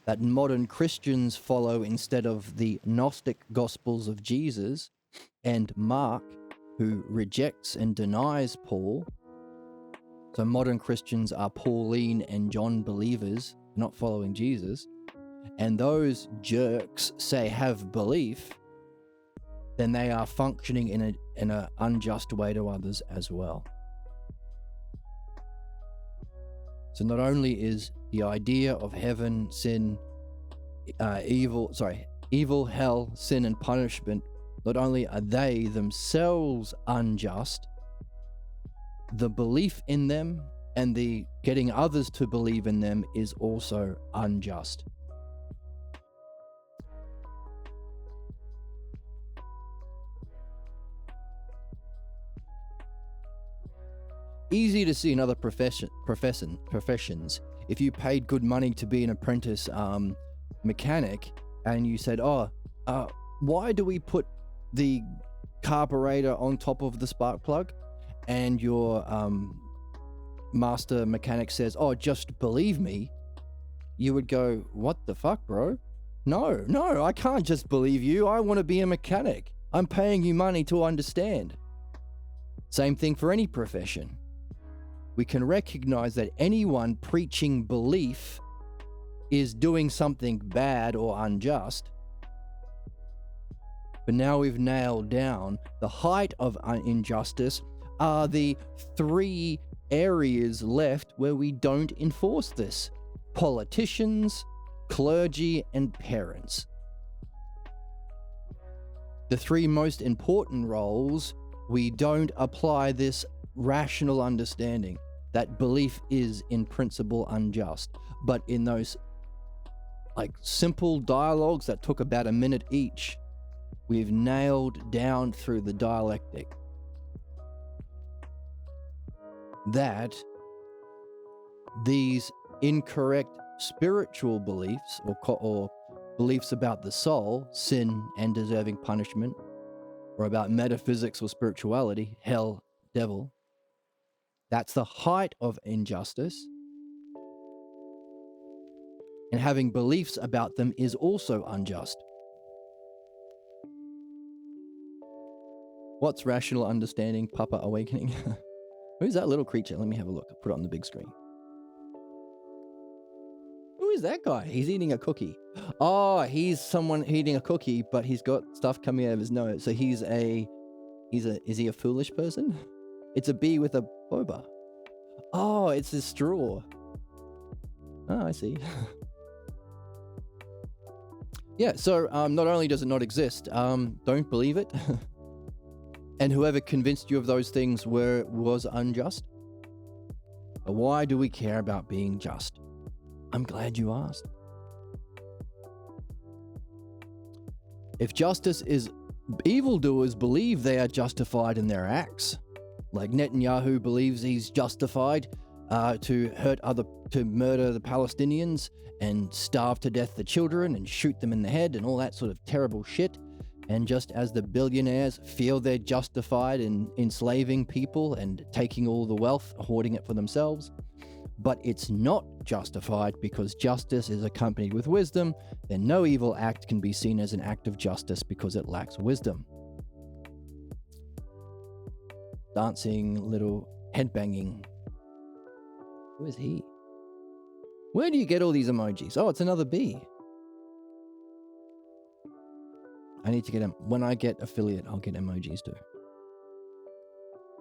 A: that modern Christians follow instead of the Gnostic Gospels of Jesus, and Mark, who rejects and denies Paul. So modern Christians are Pauline and John believers, not following Jesus. And those jerks say have belief, then they are functioning in an unjust way to others as well. So not only is the idea of heaven, sin, evil, hell, sin, and punishment, not only are they themselves unjust, the belief in them and the getting others to believe in them is also unjust. Easy to see in other professions. If you paid good money to be an apprentice mechanic, and you said, why do we put the carburetor on top of the spark plug? And your master mechanic says, just believe me. You would go, what the fuck, bro? No, I can't just believe you. I want to be a mechanic. I'm paying you money to understand. Same thing for any profession. We can recognize that anyone preaching belief is doing something bad or unjust. But now we've nailed down the height of injustice are the three areas left where we don't enforce this: politicians, clergy, and parents. The three most important roles, we don't apply this rational understanding that belief is in principle unjust. But in those simple dialogues that took about a minute each, we've nailed down through the dialectic that these incorrect spiritual beliefs or beliefs about the soul, sin and deserving punishment, or about metaphysics or spirituality, hell, devil, that's the height of injustice. And having beliefs about them is also unjust. What's rational understanding, Papa Awakening? Who's that little creature? Let me have a look. I'll put it on the big screen. Who is that guy? He's eating a cookie. Oh, he's someone eating a cookie, but he's got stuff coming out of his nose. So is he a foolish person? It's a bee with a boba. Oh, it's a straw. Oh, I see. Yeah, so not only does it not exist, don't believe it. And whoever convinced you of those things was unjust. But why do we care about being just? I'm glad you asked. If justice is, evildoers believe they are justified in their acts. Like Netanyahu believes he's justified to murder the Palestinians and starve to death the children and shoot them in the head and all that sort of terrible shit. And just as the billionaires feel they're justified in enslaving people and taking all the wealth, hoarding it for themselves, but it's not justified because justice is accompanied with wisdom, then no evil act can be seen as an act of justice because it lacks wisdom. Dancing, little headbanging. Who is he? Where do you get all these emojis? Oh, it's another bee. I need to get them. When I get affiliate, I'll get emojis too.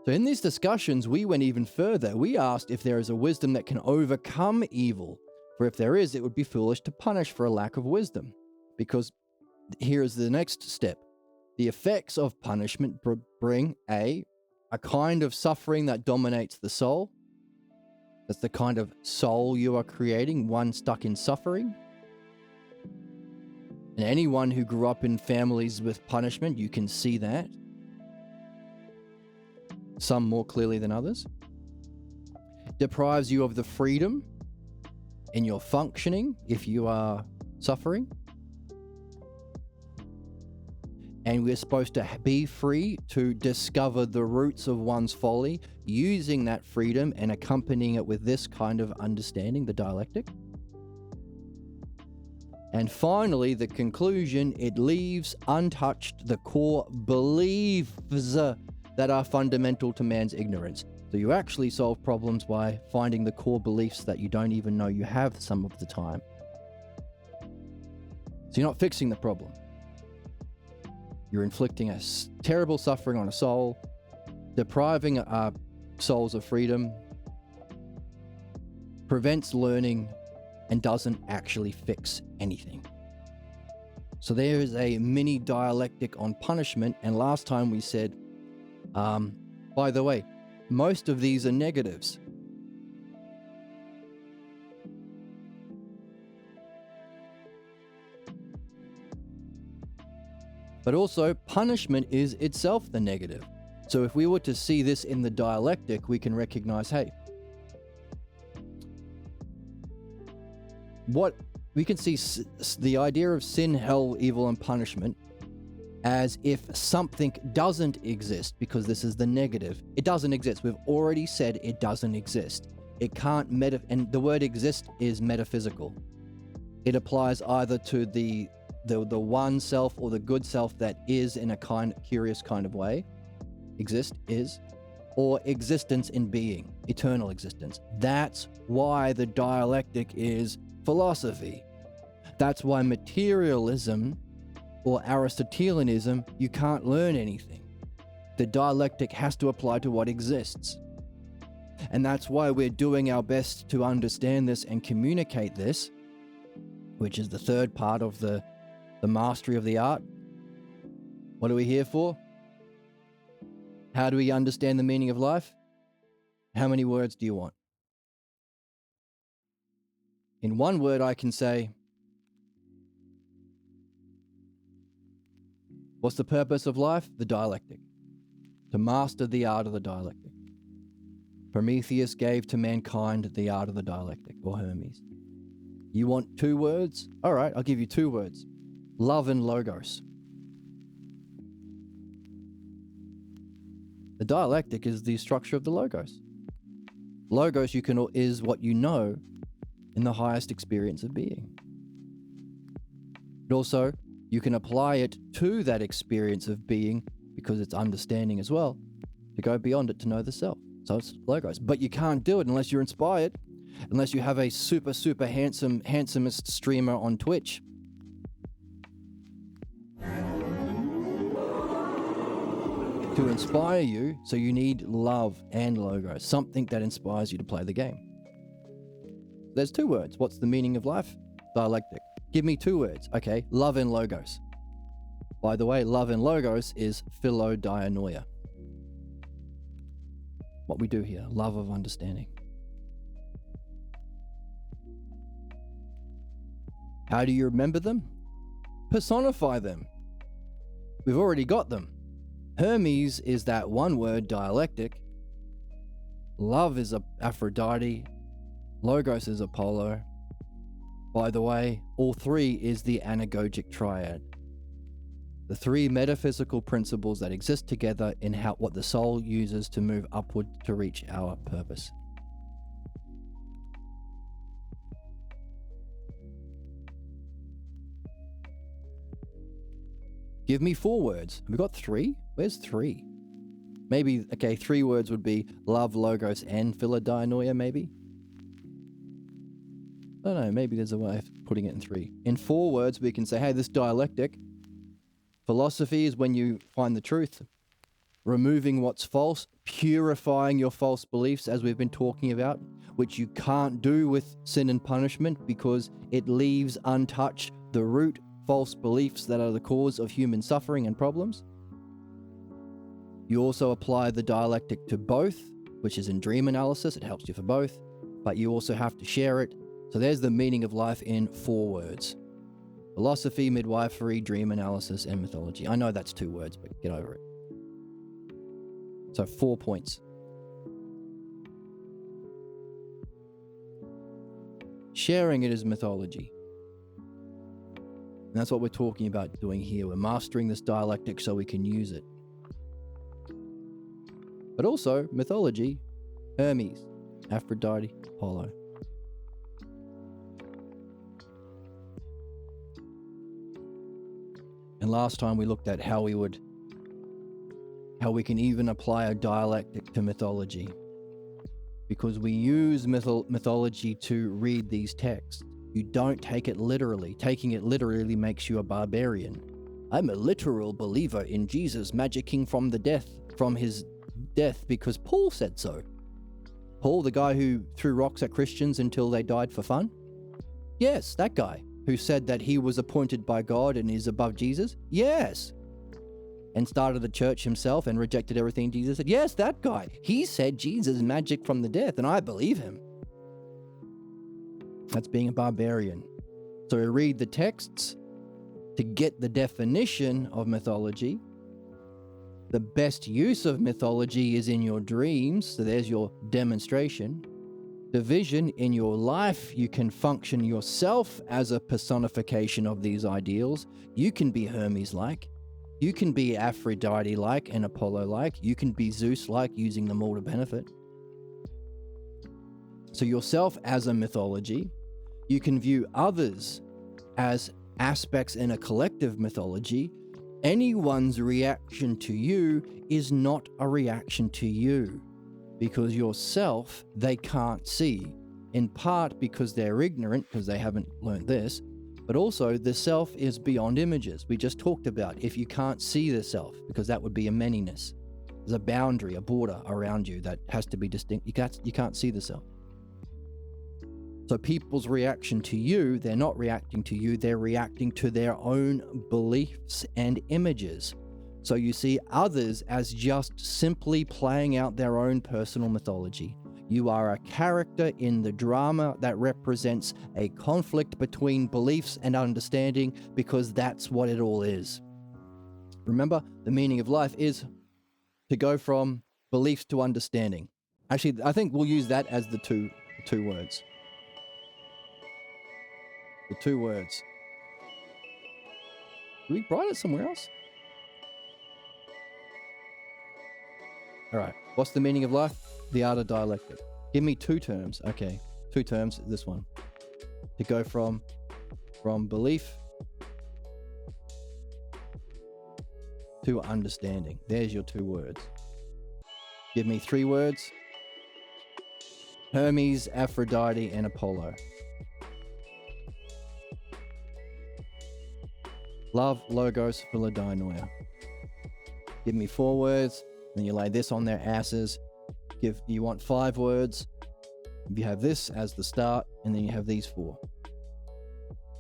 A: So in these discussions, we went even further. We asked if there is a wisdom that can overcome evil. For if there is, it would be foolish to punish for a lack of wisdom. Because here is the next step. The effects of punishment bring a kind of suffering that dominates the soul. That's the kind of soul you are creating, one stuck in suffering. And anyone who grew up in families with punishment, you can see that. Some more clearly than others. Deprives you of the freedom in your functioning if you are suffering. And we're supposed to be free to discover the roots of one's folly, using that freedom and accompanying it with this kind of understanding, the dialectic. And finally, the conclusion, it leaves untouched the core beliefs that are fundamental to man's ignorance. So you actually solve problems by finding the core beliefs that you don't even know you have some of the time. So you're not fixing the problem. You're inflicting a terrible suffering on a soul, depriving our souls of freedom, prevents learning, and doesn't actually fix anything. So there is a mini dialectic on punishment. And last time we said, by the way, most of these are negatives. But also, punishment is itself the negative. So if we were to see this in the dialectic, we can recognize, hey, what we can see the idea of sin, hell, evil, and punishment as if something doesn't exist, because this is the negative. It doesn't exist. We've already said it doesn't exist. It can't and the word exist is metaphysical. It applies either to the one self or the good self that is in a curious kind of way. Exist is, or existence in being, eternal existence. That's why the dialectic is philosophy. That's why materialism or Aristotelianism, you can't learn anything. The dialectic has to apply to what exists. And that's why we're doing our best to understand this and communicate this, which is the third part of the mastery of the art. What are we here for? How do we understand the meaning of life? How many words do you want? In one word, I can say, what's the purpose of life? The dialectic. To master the art of the dialectic. Prometheus gave to mankind the art of the dialectic, or Hermes. You want 2 words? All right, I'll give you 2 words. Love and logos. The dialectic is the structure of the logos. Logos is what you know in the highest experience of being. But also, you can apply it to that experience of being, because it's understanding as well, to go beyond it to know the self. So it's logos. But you can't do it unless you're inspired, unless you have a super, super handsomest streamer on Twitch. To inspire you, so you need love and logos, something that inspires you to play the game. There's 2 words. What's the meaning of life? Dialectic. Give me 2 words. Okay, love and logos. By the way, love and logos is philodianoia. What we do here, love of understanding. How do you remember them? Personify them. We've already got them. Hermes is that one word, dialectic. Love is Aphrodite. Logos is Apollo. By the way, all 3 is the anagogic triad. The 3 metaphysical principles that exist together in what the soul uses to move upward to reach our purpose. Give me 4 words. Have we got 3? Where's 3? Maybe, okay, 3 words would be love, logos, and philodianoia, maybe? I don't know, maybe there's a way of putting it in 3. In 4 words, we can say, hey, this dialectic. Philosophy is when you find the truth. Removing what's false, purifying your false beliefs, as we've been talking about, which you can't do with sin and punishment because it leaves untouched the root false beliefs that are the cause of human suffering and problems. You also apply the dialectic to both, which is in dream analysis. It helps you for both, but you also have to share it. So there's the meaning of life in 4 words. Philosophy, midwifery, dream analysis, and mythology. I know that's 2 words, but get over it. So 4 points. Sharing it is mythology. And that's what we're talking about doing here. We're mastering this dialectic so we can use it. But also, mythology, Hermes, Aphrodite, Apollo. And last time we looked at how we can even apply a dialectic to mythology. Because we use mythology to read these texts. You don't take it literally. Taking it literally makes you a barbarian. I'm a literal believer in Jesus magicking from his death because Paul said so. Paul, the guy who threw rocks at Christians until they died for fun? Yes, that guy who said that he was appointed by God and is above Jesus? Yes. And started the church himself and rejected everything Jesus said? Yes, that guy. He said Jesus magic from the death, and I believe him. That's being a barbarian. So we read the texts to get the definition of mythology. The best use of mythology is in your dreams, so there's your demonstration. The vision in your life, you can function yourself as a personification of these ideals. You can be Hermes-like. You can be Aphrodite-like and Apollo-like. You can be Zeus-like, using them all to benefit. So yourself as a mythology. You can view others as aspects in a collective mythology. Anyone's reaction to you is not a reaction to you, because yourself they can't see, in part because they're ignorant, because they haven't learned this, but also the self is beyond images. We just talked about if you can't see the self, because that would be a manyness. There's a boundary, a border around you that has to be distinct. You can't see the self. So people's reaction to you, they're not reacting to you, they're reacting to their own beliefs and images. So you see others as just simply playing out their own personal mythology. You are a character in the drama that represents a conflict between beliefs and understanding, because that's what it all is. Remember, the meaning of life is to go from beliefs to understanding. Actually, I think we'll use that as the two words. The 2 words. Do we write it somewhere else? All right. What's the meaning of life? The art of dialectic. Give me 2 terms. Okay. 2 terms. This one. To go from belief to understanding. There's your 2 words. Give me 3 words. Hermes, Aphrodite, and Apollo. Love, logos, philodainoia. Give me 4 words, then you lay this on their asses. You want 5 words. You have this as the start, and then you have these 4.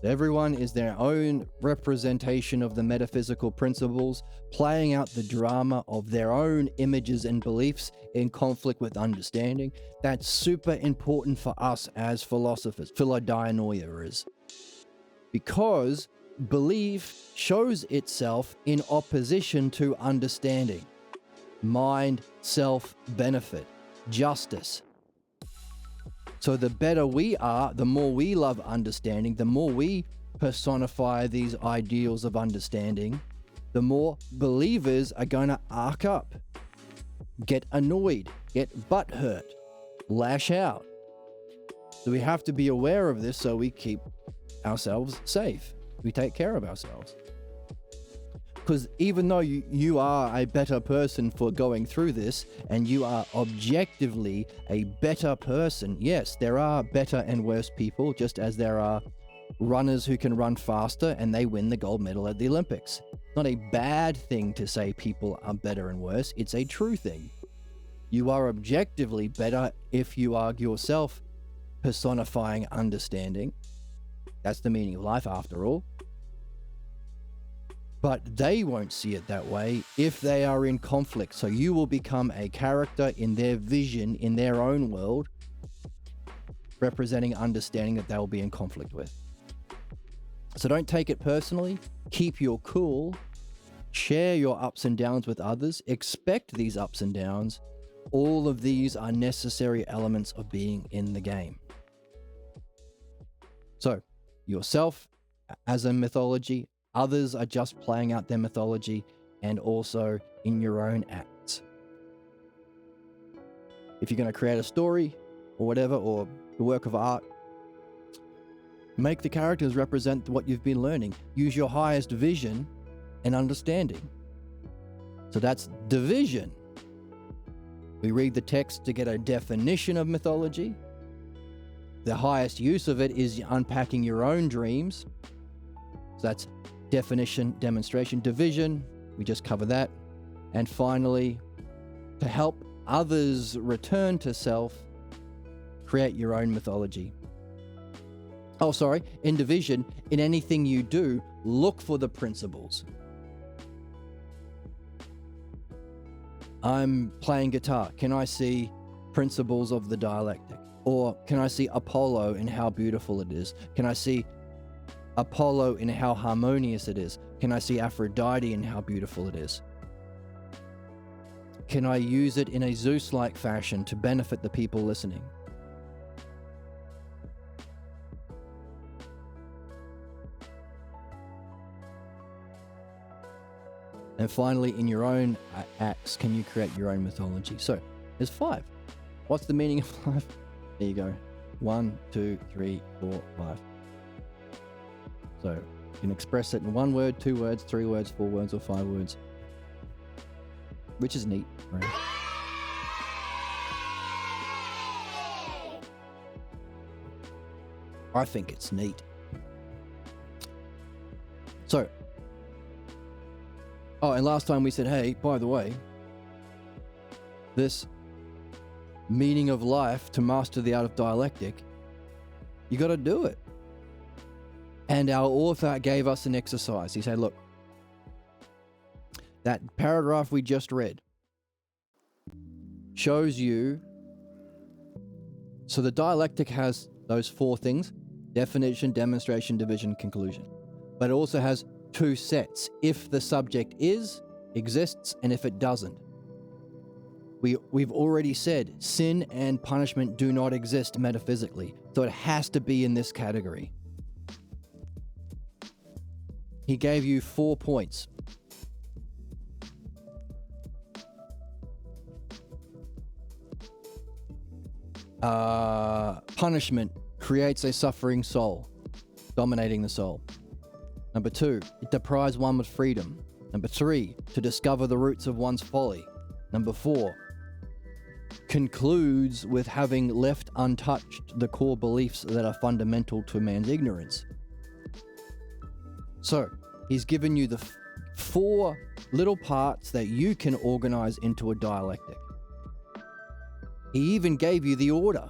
A: Everyone is their own representation of the metaphysical principles, playing out the drama of their own images and beliefs in conflict with understanding. That's super important for us as philosophers, philodainoia is. Because belief shows itself in opposition to understanding. Mind, self, benefit, justice. So the better we are, the more we love understanding, the more we personify these ideals of understanding, the more believers are going to arc up, get annoyed, get butthurt, lash out. So we have to be aware of this so we keep ourselves safe. We take care of ourselves. Because even though you are a better person for going through this, and you are objectively a better person, yes, there are better and worse people, just as there are runners who can run faster and they win the gold medal at the Olympics. Not a bad thing to say people are better and worse, it's a true thing. You are objectively better if you are yourself personifying understanding. That's the meaning of life after all. But they won't see it that way if they are in conflict. So you will become a character in their vision, in their own world, representing understanding that they will be in conflict with. So don't take it personally. Keep your cool. Share your ups and downs with others. Expect these ups and downs. All of these are necessary elements of being in the game. So yourself as a mythology, others are just playing out their mythology, and also in your own acts. If you're going to create a story or whatever, or the work of art, make the characters represent what you've been learning. Use your highest vision and understanding. So that's division. We read the text to get a definition of mythology. The highest use of it is unpacking your own dreams. So that's definition, demonstration, division. We just cover that. And finally, to help others return to self, create your own mythology. Oh, sorry, in division, in anything you do, look for the principles. I'm playing guitar. Can I see principles of the dialectic? Or can I see Apollo in how beautiful it is? Can I see Apollo in how harmonious it is? Can I see Aphrodite in how beautiful it is? Can I use it in a Zeus-like fashion to benefit the people listening? And finally, in your own acts, can you create your own mythology? So, there's 5. What's the meaning of 5? There you go. 1, 2, 3, 4, 5. So, you can express it in 1 word, 2 words, 3 words, 4 words, or 5 words. Which is neat, right? I think it's neat. So, oh, and last time we said, hey, by the way, this meaning of life to master the art of dialectic, you got to do it. And our author gave us an exercise. He said, look, that paragraph we just read shows you, so the dialectic has those 4 things: definition, demonstration, division, conclusion. But it also has 2 sets: if the subject exists, and if it doesn't. We've already said sin and punishment do not exist metaphysically, so it has to be in this category. He gave you 4 points. Punishment creates a suffering soul, dominating the soul. Number 2, it deprives one of freedom. Number 3, to discover the roots of one's folly. Number 4, concludes with having left untouched the core beliefs that are fundamental to man's ignorance. So, he's given you the 4 little parts that you can organize into a dialectic. He even gave you the order.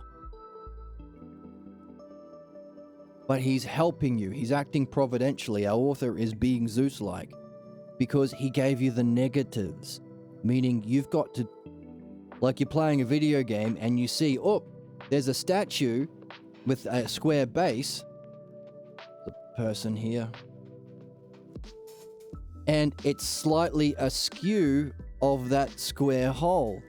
A: But he's helping you. He's acting providentially. Our author is being Zeus-like because he gave you the negatives, meaning you've got to, like you're playing a video game and you see, oh, there's a statue with a square base, the person here, and it's slightly askew of that square hole.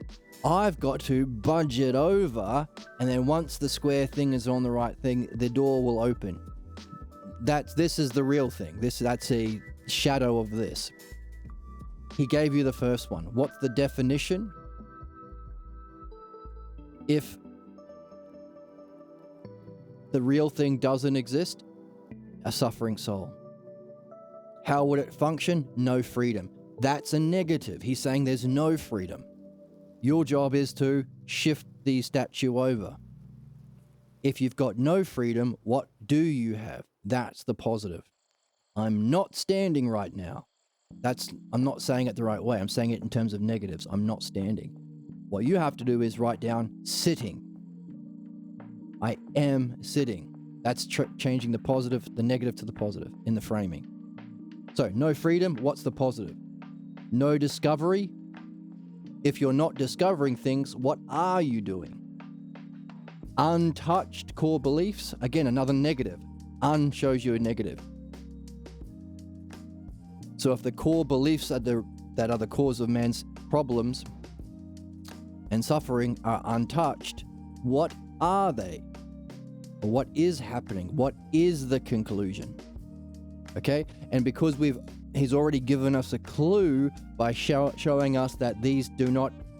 A: I've got to budge it over, and then once the square thing is on the right thing, the door will open. This is the real thing. That's a shadow of this. He gave you the first one. What's the definition? If the real thing doesn't exist, a suffering soul. How would it function? No freedom. That's a negative. He's saying there's no freedom. Your job is to shift the statue over. If you've got no freedom, what do you have? That's the positive. I'm not standing right now. I'm not saying it the right way. I'm saying it in terms of negatives. I'm not standing. What you have to do is write down sitting. I am sitting. That's changing the positive, the negative to the positive in the framing. So, no freedom, what's the positive? No discovery. If you're not discovering things, what are you doing? Untouched core beliefs, again, another negative. Un shows you a negative. So if the core beliefs that are the cause of man's problems and suffering are untouched, what are they? Or what is happening? What is the conclusion? Okay? And because he's already given us a clue by showing us that these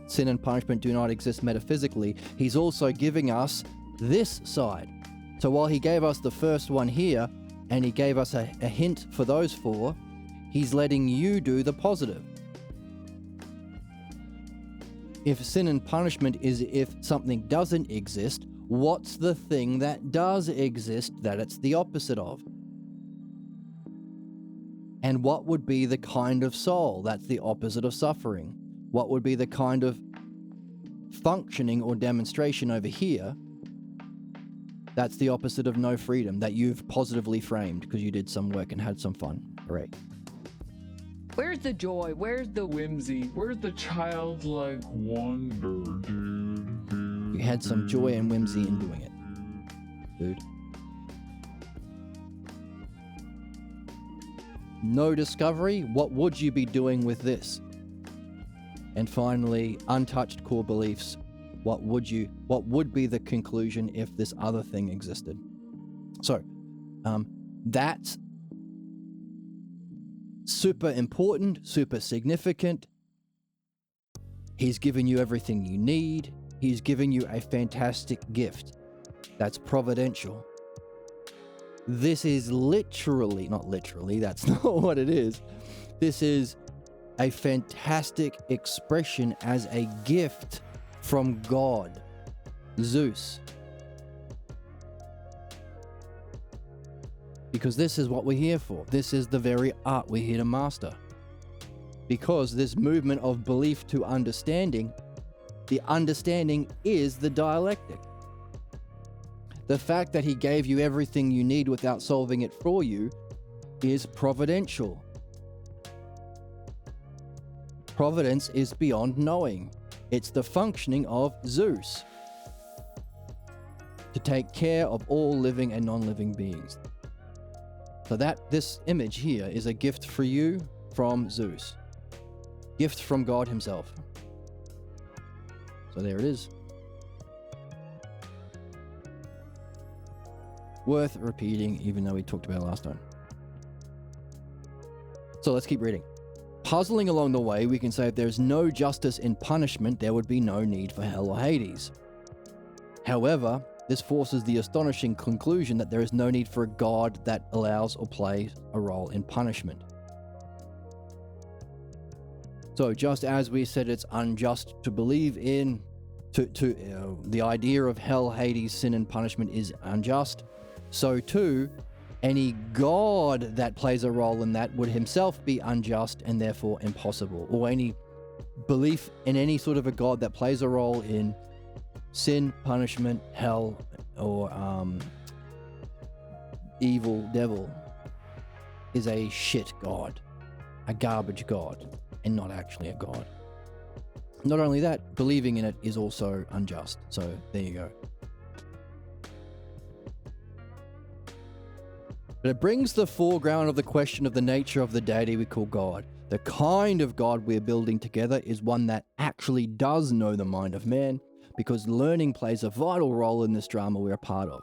A: sin and punishment do not exist metaphysically, he's also giving us this side. So while he gave us the first one here, and he gave us a hint for those four, he's letting you do the positive. If sin and punishment is if something doesn't exist, what's the thing that does exist that it's the opposite of? And what would be the kind of soul that's the opposite of suffering? What would be the kind of functioning or demonstration over here that's the opposite of no freedom that you've positively framed because you did some work and had some fun? Hooray.
C: Where's the joy? Where's the
D: Whimsy. Where's the childlike wonder, dude?
A: You had some joy and whimsy in doing it, dude. No discovery, what would you be doing with this? And finally, untouched core beliefs, what would be the conclusion if this other thing existed? So, that's super important, super significant. He's given you everything you need. He's given you a fantastic gift that's providential. This is not literally, that's not what it is. This is a fantastic expression as a gift from God, Zeus. Because this is what we're here for. This is the very art we're here to master. Because this movement of belief to understanding, the understanding is the dialectic. The fact that he gave you everything you need without solving it for you is providential. Providence is beyond knowing. It's the functioning of Zeus to take care of all living and non-living beings. So this image here is a gift for you from Zeus. Gift from God himself. So there it is. Worth repeating, even though we talked about it last time. So let's keep reading. Puzzling along the way, we can say if there's no justice in punishment, there would be no need for hell or Hades. However, this forces the astonishing conclusion that there is no need for a God that allows or plays a role in punishment. So just as we said it's unjust to believe in, the idea of hell, Hades, sin and punishment is unjust, so too, any God that plays a role in that would himself be unjust and therefore impossible. Or any belief in any sort of a God that plays a role in sin, punishment, hell, or evil, devil, is a shit God, a garbage God, and not actually a God. Not only that, believing in it is also unjust. So there you go. But it brings the foreground of the question of the nature of the deity we call God. The kind of God we're building together is one that actually does know the mind of man, because learning plays a vital role in this drama we're a part of.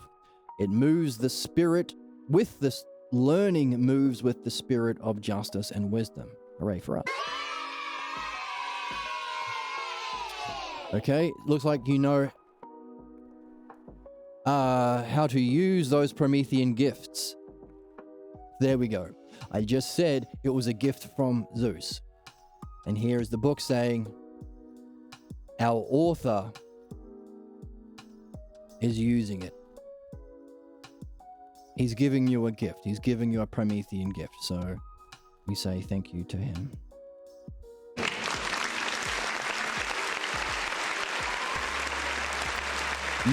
A: It moves the spirit with this learning moves with the spirit of justice and wisdom. Hooray for us. Okay, looks like you know how to use those Promethean gifts. There we go. I just said it was a gift from Zeus. And here is the book saying, our author is using it. He's giving you a gift. He's giving you a Promethean gift. So we say thank you to him.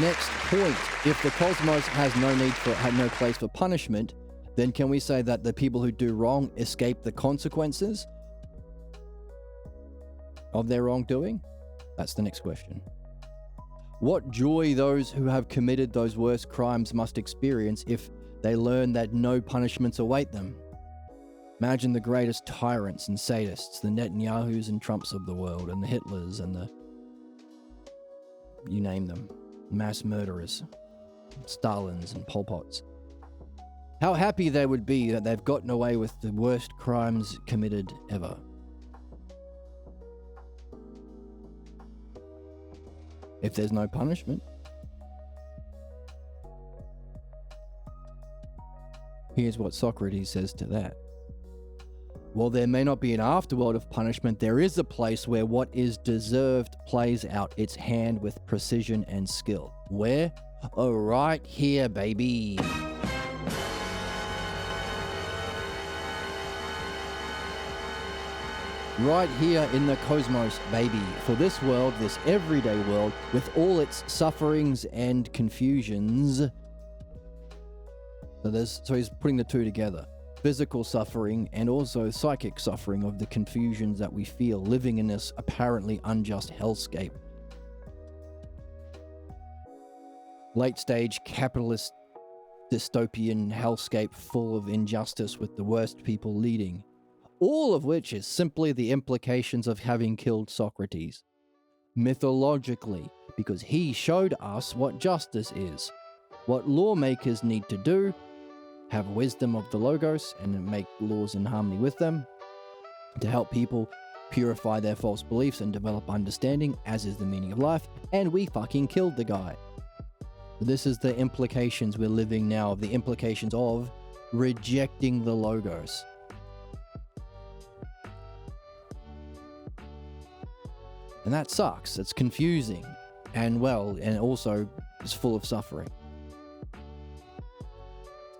A: Next point, if the cosmos has no place for punishment, then can we say that the people who do wrong escape the consequences of their wrongdoing? That's the next question. What joy those who have committed those worst crimes must experience if they learn that no punishments await them. Imagine the greatest tyrants and sadists, the Netanyahus and Trumps of the world, and the Hitlers and the... you name them. Mass murderers, Stalins and Pol Pots. How happy they would be that they've gotten away with the worst crimes committed ever. If there's no punishment. Here's what Socrates says to that. While there may not be an afterworld of punishment, there is a place where what is deserved plays out its hand with precision and skill. Where? Oh, right here, baby. Right here in the cosmos, baby. For this world, this everyday world, with all its sufferings and confusions. So he's putting the two together. Physical suffering and also psychic suffering of the confusions that we feel living in this apparently unjust hellscape. Late stage capitalist dystopian hellscape full of injustice with the worst people leading. All of which is simply the implications of having killed Socrates. Mythologically, because he showed us what justice is, what lawmakers need to do, have wisdom of the Logos and make laws in harmony with them, to help people purify their false beliefs and develop understanding, as is the meaning of life, and we fucking killed the guy. This is the implications we're living now, the implications of rejecting the Logos. And that sucks. It's confusing and also it's full of suffering.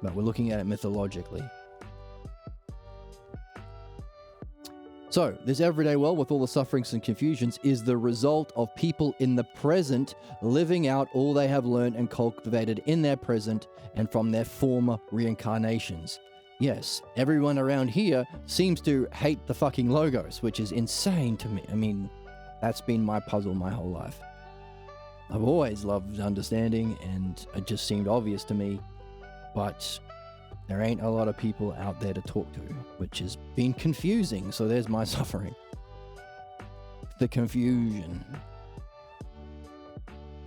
A: But we're looking at it mythologically. So, this everyday world with all the sufferings and confusions is the result of people in the present living out all they have learned and cultivated in their present and from their former reincarnations. Yes, everyone around here seems to hate the fucking Logos, which is insane to me. I mean, that's been my puzzle my whole life. I've always loved understanding, and it just seemed obvious to me. But there ain't a lot of people out there to talk to, which has been confusing, so there's my suffering. The confusion.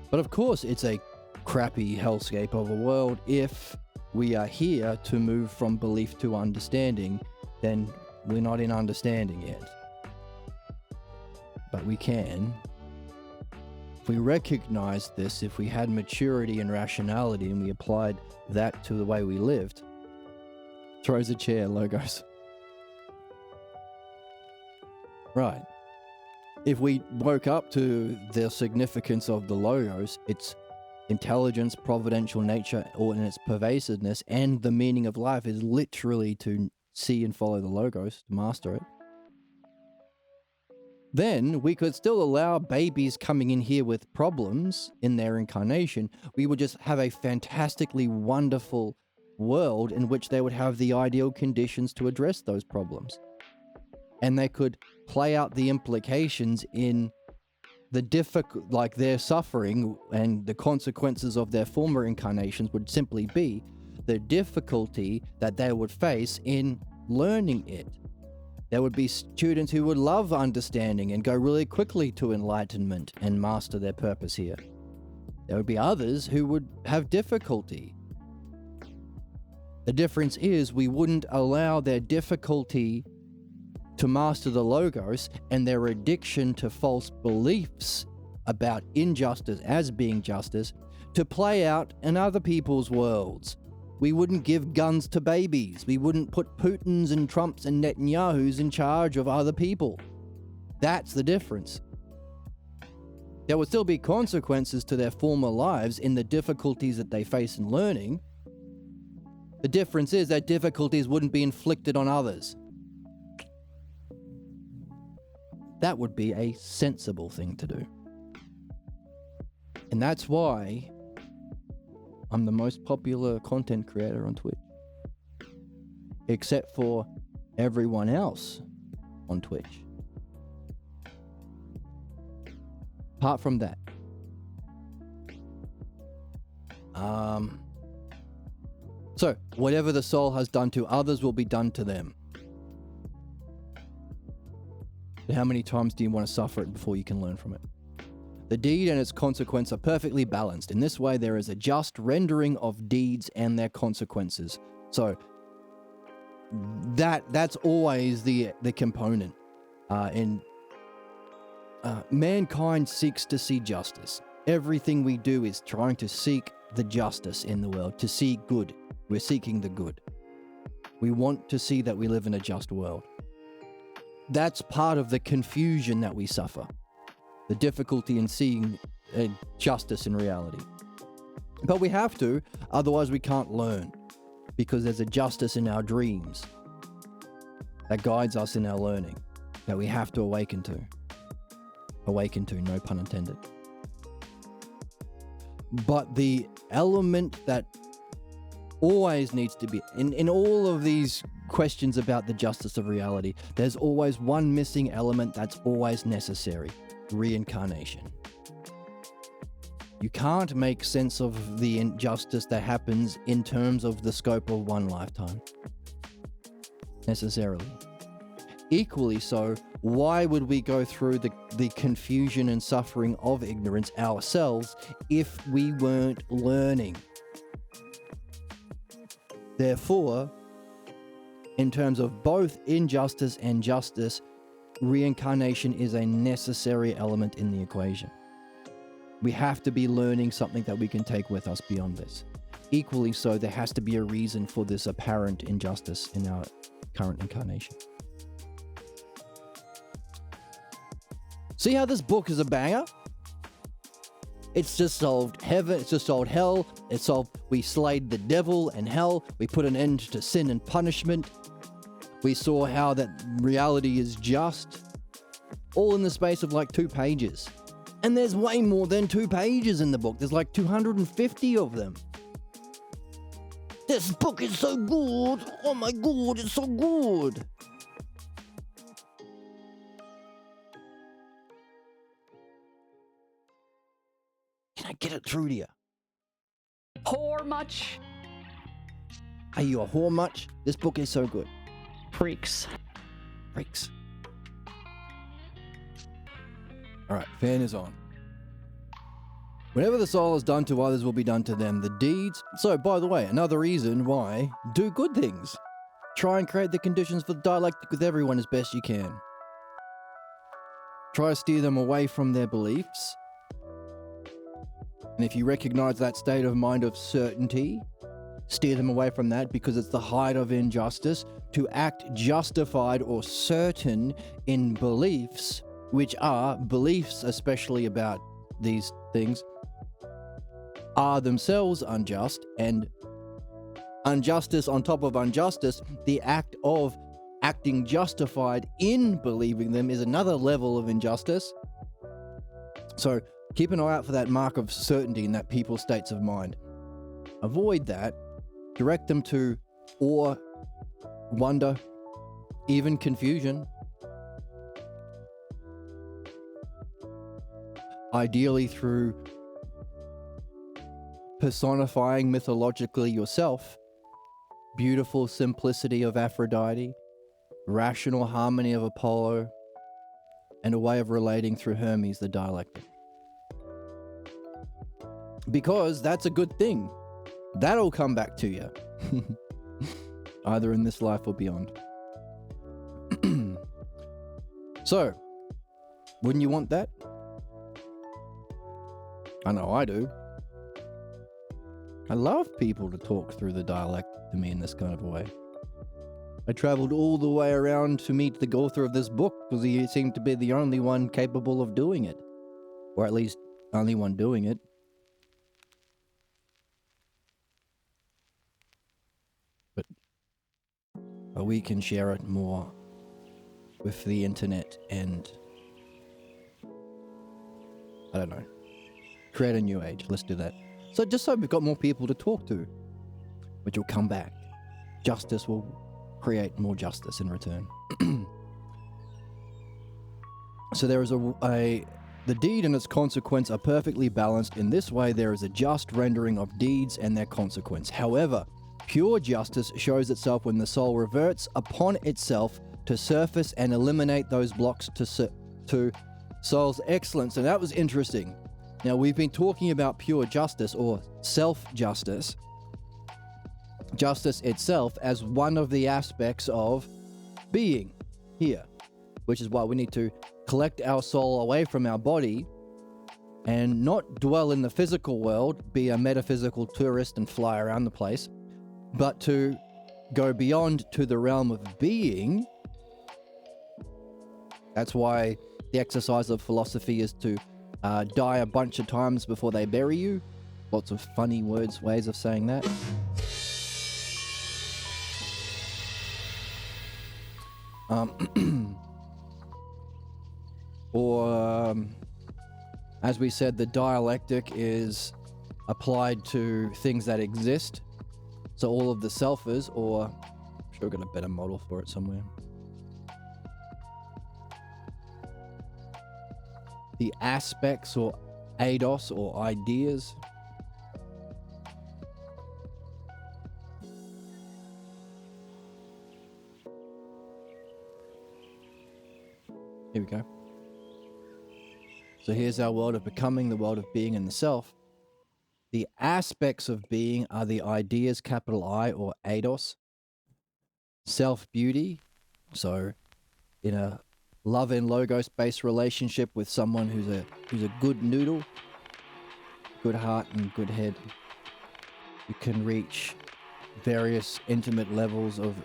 A: But of course, it's a crappy hellscape of a world. If we are here to move from belief to understanding, then we're not in understanding yet. But we can. If we recognized this, if we had maturity and rationality and we applied that to the way we lived. Throws a chair, Logos. Right. If we woke up to the significance of the Logos, its intelligence, providential nature, or in its pervasiveness, and the meaning of life is literally to see and follow the Logos, to master it. Then we could still allow babies coming in here with problems in their incarnation. We would just have a fantastically wonderful world in which they would have the ideal conditions to address those problems. And they could play out the implications in the their suffering, and the consequences of their former incarnations would simply be the difficulty that they would face in learning it. There would be students who would love understanding and go really quickly to enlightenment and master their purpose here. There would be others who would have difficulty. The difference is we wouldn't allow their difficulty to master the Logos and their addiction to false beliefs about injustice as being justice to play out in other people's worlds. We wouldn't give guns to babies. We wouldn't put Putins and Trumps and Netanyahus in charge of other people. That's the difference. There would still be consequences to their former lives in the difficulties that they face in learning. The difference is that difficulties wouldn't be inflicted on others. That would be a sensible thing to do. And that's why I'm the most popular content creator on Twitch. except for everyone else on Twitch. Apart from that, so whatever the soul has done to others will be done to them. How many times do you want to suffer it before you can learn from it? The deed and its consequence are perfectly balanced. In this way, there is a just rendering of deeds and their consequences. So that's always the component. Mankind seeks to see justice. Everything we do is trying to seek the justice in the world, to see good. We're seeking the good. We want to see that we live in a just world. That's part of the confusion that we suffer. The difficulty in seeing justice in reality. But we have to, otherwise we can't learn. Because there's a justice in our dreams that guides us in our learning, that we have to awaken to. Awaken to, no pun intended. But the element that always needs to be, in all of these questions about the justice of reality, there's always one missing element that's always necessary: reincarnation. You can't make sense of the injustice that happens in terms of the scope of one lifetime, necessarily. Equally so, why would we go through the confusion and suffering of ignorance ourselves if we weren't learning? Therefore, in terms of both injustice and justice, reincarnation is a necessary element in the equation. We have to be learning something that we can take with us beyond this. Equally so, there has to be a reason for this apparent injustice in our current incarnation. See how this book is a banger? It's just solved heaven, it's just solved hell, it's solved we slayed the devil and hell, we put an end to sin and punishment, we saw how that reality is just, all in the space of like 2 pages. And there's way more than 2 pages in the book, there's like 250 of them. This book is so good, oh my god, it's so good. Can I get it through to you?
C: Whore much?
A: Are you a whore much? This book is so good.
C: Freaks.
A: Freaks. Alright, fan is on. Whatever the soul has done to others will be done to them. The deeds... So, by the way, another reason why do good things. Try and create the conditions for dialectic with everyone as best you can. Try to steer them away from their beliefs. And if you recognize that state of mind of certainty, steer them away from that because it's the height of injustice. To act justified or certain in beliefs, which are beliefs especially about these things, are themselves unjust, and injustice on top of injustice, the act of acting justified in believing them is another level of injustice. So keep an eye out for that mark of certainty in that people's states of mind. Avoid that. Direct them to awe, wonder, even confusion. Ideally through personifying mythologically yourself, beautiful simplicity of Aphrodite, rational harmony of Apollo, and a way of relating through Hermes, the dialectic. Because that's a good thing. That'll come back to you. Either in this life or beyond. So, wouldn't you want that? I know I do. I love people to talk through the dialect to me in this kind of a way. I traveled all the way around to meet the author of this book because he seemed to be the only one capable of doing it. Or at least, only one doing it. But we can share it more with the internet and I don't know. Create a new age. Let's do that. So just so we've got more people to talk to, which will come back. Justice will create more justice in return. So there is the deed and its consequence are perfectly balanced. In this way, there is a just rendering of deeds and their consequence. However, pure justice shows itself when the soul reverts upon itself to surface and eliminate those blocks to soul's excellence. And that was interesting. Now, we've been talking about pure justice or self-justice, justice itself as one of the aspects of being here, which is why we need to collect our soul away from our body and not dwell in the physical world, be a metaphysical tourist and fly around the place, but to go beyond to the realm of being. That's why the exercise of philosophy is to die a bunch of times before they bury you. Lots of funny ways of saying that. As we said, the dialectic is applied to things that exist. So all of the selfers, or I'm sure I've got a better model for it somewhere. The aspects or eidos or ideas. Here we go. So here's our world of becoming, the world of being and the self. The aspects of being are the ideas, capital I or eidos. Self-beauty. So in a love and logos-based relationship with someone who's a good noodle, good heart and good head, you can reach various intimate levels of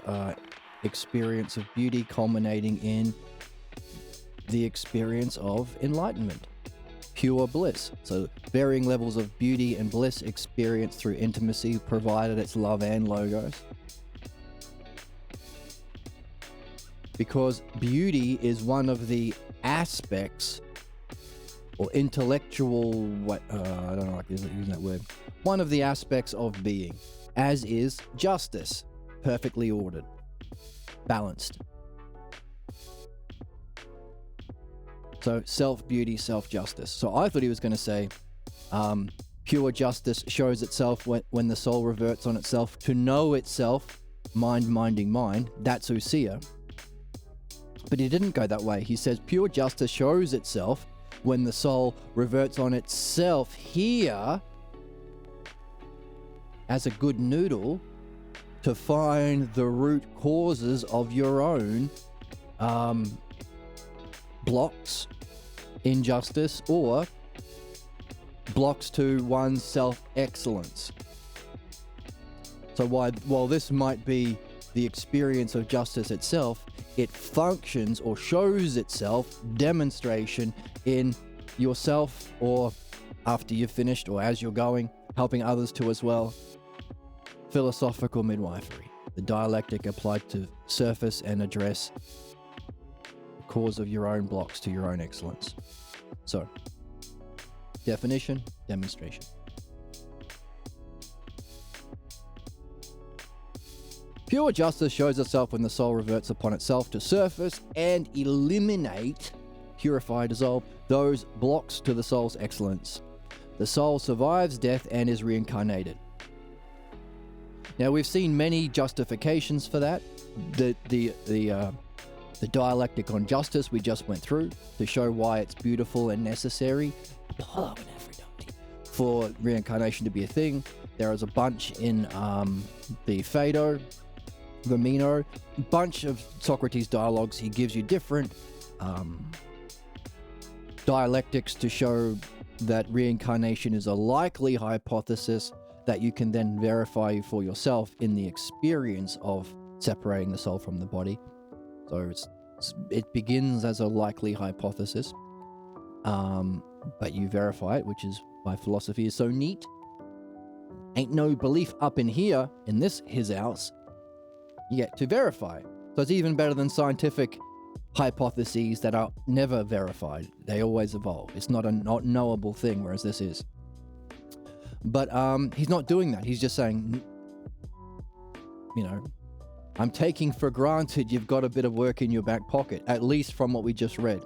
A: experience of beauty, culminating in the experience of enlightenment, pure bliss. So varying levels of beauty and bliss experienced through intimacy, provided it's love and logos. Because beauty is one of the aspects or intellectual, I don't like using that word, one of the aspects of being, as is justice, perfectly ordered, balanced. So self-beauty, self-justice. So I thought he was going to say, pure justice shows itself when the soul reverts on itself to know itself, mind minding mind. That's Usia. But he didn't go that way. He says pure justice shows itself when the soul reverts on itself here as a good noodle to find the root causes of your own blocks, injustice, or blocks to one's self-excellence. So while this might be the experience of justice itself, it functions or shows itself, demonstration in yourself, or after you've finished, or as you're going, helping others to as well. Philosophical midwifery, the dialectic applied to surface and address cause of your own blocks to your own excellence. So, definition, demonstration. Pure justice shows itself when the soul reverts upon itself to surface and eliminate, purify, dissolve those blocks to the soul's excellence. The soul survives death and is reincarnated. Now, we've seen many justifications for that. The dialectic on justice we just went through to show why it's beautiful and necessary for reincarnation to be a thing. There is a bunch in the Phaedo, the Meno, bunch of Socrates dialogues. He gives you different dialectics to show that reincarnation is a likely hypothesis that you can then verify for yourself in the experience of separating the soul from the body. So it begins as a likely hypothesis, but you verify it, which is why philosophy is so neat. Ain't no belief up in here, in this his house. You get to verify. So it's even better than scientific hypotheses that are never verified. They always evolve. It's not a not knowable thing, whereas this is. But he's not doing that. He's just saying, I'm taking for granted you've got a bit of work in your back pocket, at least from what we just read.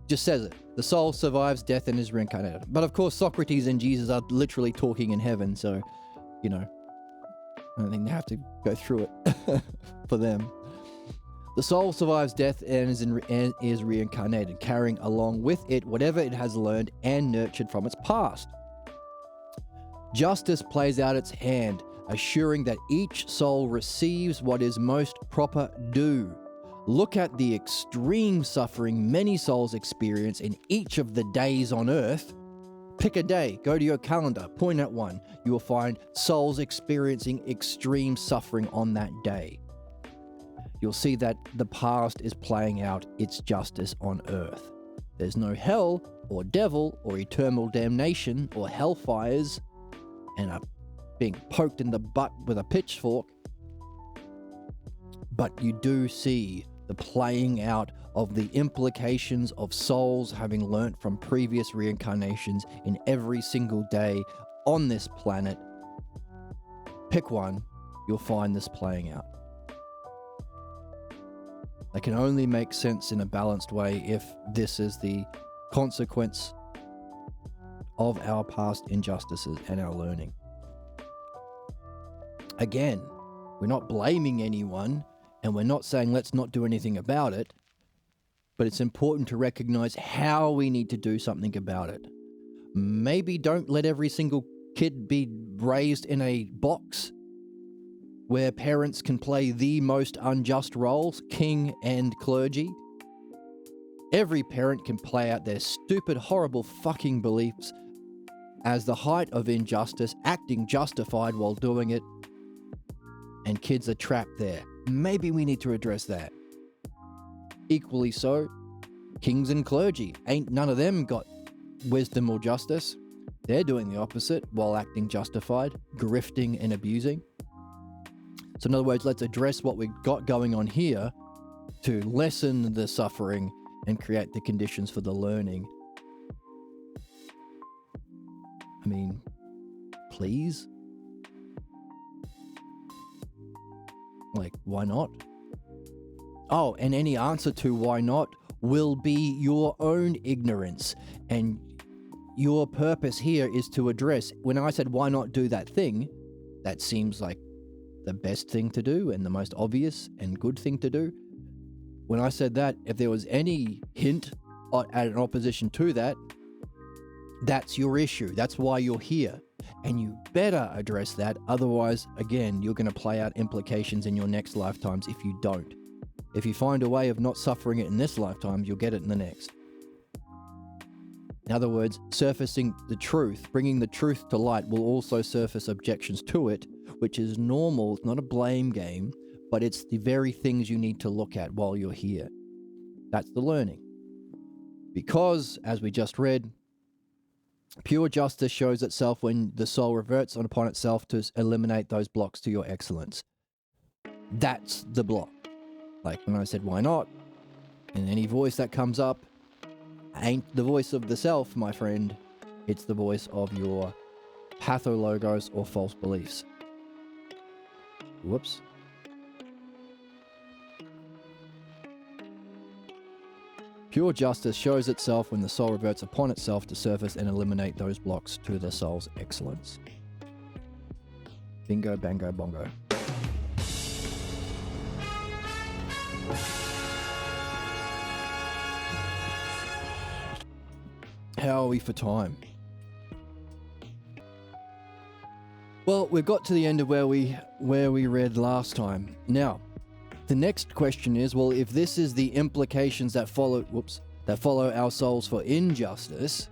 A: Just says it. The soul survives death and is reincarnated. But of course, Socrates and Jesus are literally talking in heaven, so, you know, I don't think they have to go through it for them. The soul survives death and is reincarnated, carrying along with it whatever it has learned and nurtured from its past. Justice plays out its hand, assuring that each soul receives what is most proper due. Look at the extreme suffering many souls experience in each of the days on Earth. Pick a day, go to your calendar, point at one. You will find souls experiencing extreme suffering on that day. You'll see that the past is playing out its justice on Earth. There's no hell or devil or eternal damnation or hellfires and being poked in the butt with a pitchfork. But you do see the playing out of the implications of souls having learnt from previous reincarnations in every single day on this planet. Pick one, you'll find this playing out. It can only make sense in a balanced way if this is the consequence of our past injustices and our learning. Again, we're not blaming anyone, and we're not saying let's not do anything about it, but it's important to recognize how we need to do something about it. Maybe don't let every single kid be raised in a box where parents can play the most unjust roles, king and clergy. Every parent can play out their stupid, horrible fucking beliefs as the height of injustice, acting justified while doing it, and kids are trapped there. Maybe we need to address that. Equally so, kings and clergy. Ain't none of them got wisdom or justice. They're doing the opposite while acting justified, grifting and abusing. So in other words, let's address what we've got going on here to lessen the suffering and create the conditions for the learning. I mean, please? Like, why not? Oh, and any answer to why not will be your own ignorance. And your purpose here is to address, when I said why not do that thing, that seems like the best thing to do and the most obvious and good thing to do. When I said that, if there was any hint at an opposition to that, that's your issue. That's why you're here. And you better address that. Otherwise, again, you're going to play out implications in your next lifetimes if you don't. If you find a way of not suffering it in this lifetime, you'll get it in the next. In other words, surfacing the truth, bringing the truth to light will also surface objections to it, which is normal. It's not a blame game, but it's the very things you need to look at while you're here. That's the learning. Because, as we just read, pure justice shows itself when the soul reverts upon itself to eliminate those blocks to your excellence. That's the block. Like when I said, why not? And any voice that comes up ain't the voice of the self, my friend. It's the voice of your pathologos or false beliefs. Whoops. Pure justice shows itself when the soul reverts upon itself to surface and eliminate those blocks to the soul's excellence. Bingo, bango, bongo. How are we for time? Well, we've got to the end of where we read last time. Now, the next question is, well, if this is the implications that follow our souls for injustice,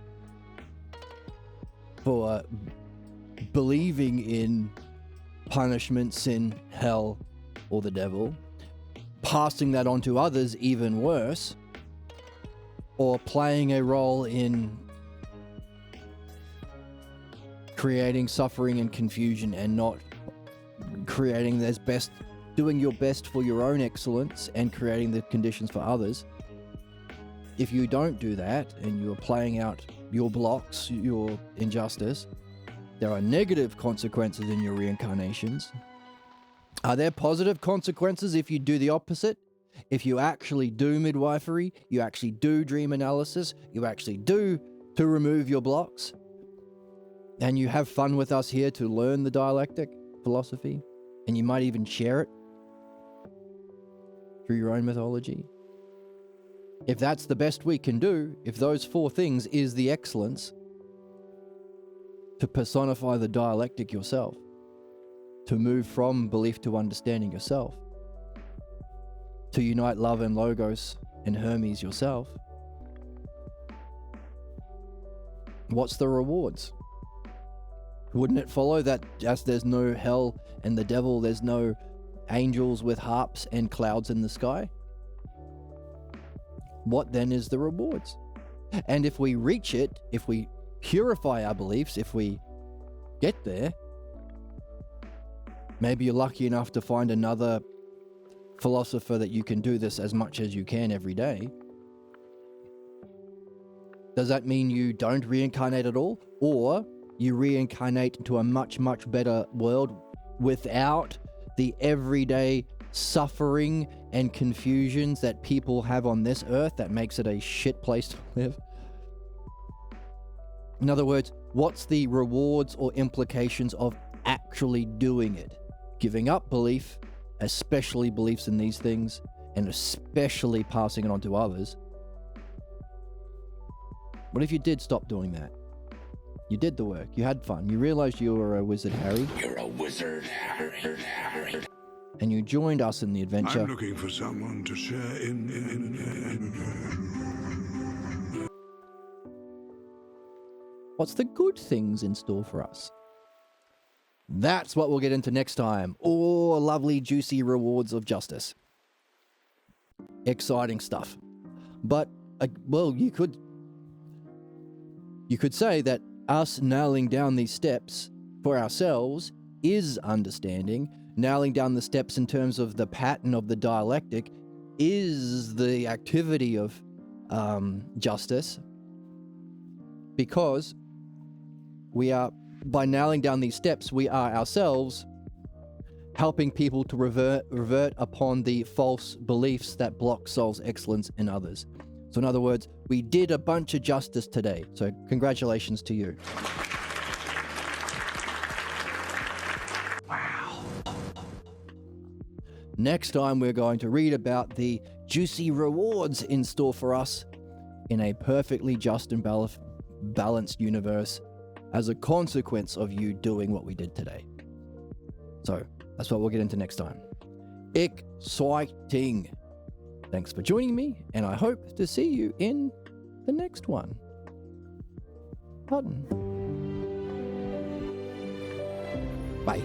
A: for believing in punishment, sin, hell, or the devil, passing that on to others even worse, or playing a role in creating suffering and confusion and not creating doing your best for your own excellence and creating the conditions for others. If you don't do that and you're playing out your blocks, your injustice, there are negative consequences in your reincarnations. Are there positive consequences if you do the opposite? If you actually do midwifery, you actually do dream analysis, you actually do to remove your blocks, and you have fun with us here to learn the dialectic philosophy, and you might even share it through your own mythology. If that's the best we can do, if those 4 things is the excellence, to personify the dialectic yourself, to move from belief to understanding yourself, to unite love and logos and Hermes yourself, what's the rewards? Wouldn't it follow that as there's no hell and the devil, there's no angels with harps and clouds in the sky? What then is the rewards? And if we reach it, if we purify our beliefs, if we get there, maybe you're lucky enough to find another philosopher that you can do this as much as you can every day. Does that mean you don't reincarnate at all? Or you reincarnate into a much, much better world without the everyday suffering and confusions that people have on this earth that makes it a shit place to live? In other words, what's the rewards or implications of actually doing it? Giving up belief, especially beliefs in these things, and especially passing it on to others. What if you did stop doing that? You did the work, you had fun, you realized you were a wizard, Harry.
B: You're a wizard, Harry.
A: And you joined us in the adventure.
E: I'm looking for someone to share in.
A: What's the good things in store for us? That's what we'll get into next time. Oh, lovely, juicy rewards of justice. Exciting stuff. But, well, you could say that us nailing down these steps for ourselves is understanding. Nailing down the steps in terms of the pattern of the dialectic is the activity of justice. Because we are, by nailing down these steps, we are ourselves helping people to revert upon the false beliefs that block soul's excellence in others. So in other words, we did a bunch of justice today. So congratulations to you. Wow. Next time we're going to read about the juicy rewards in store for us in a perfectly just and balanced universe as a consequence of you doing what we did today. So that's what we'll get into next time. Exciting. Thanks for joining me, and I hope to see you in the next one. Bye.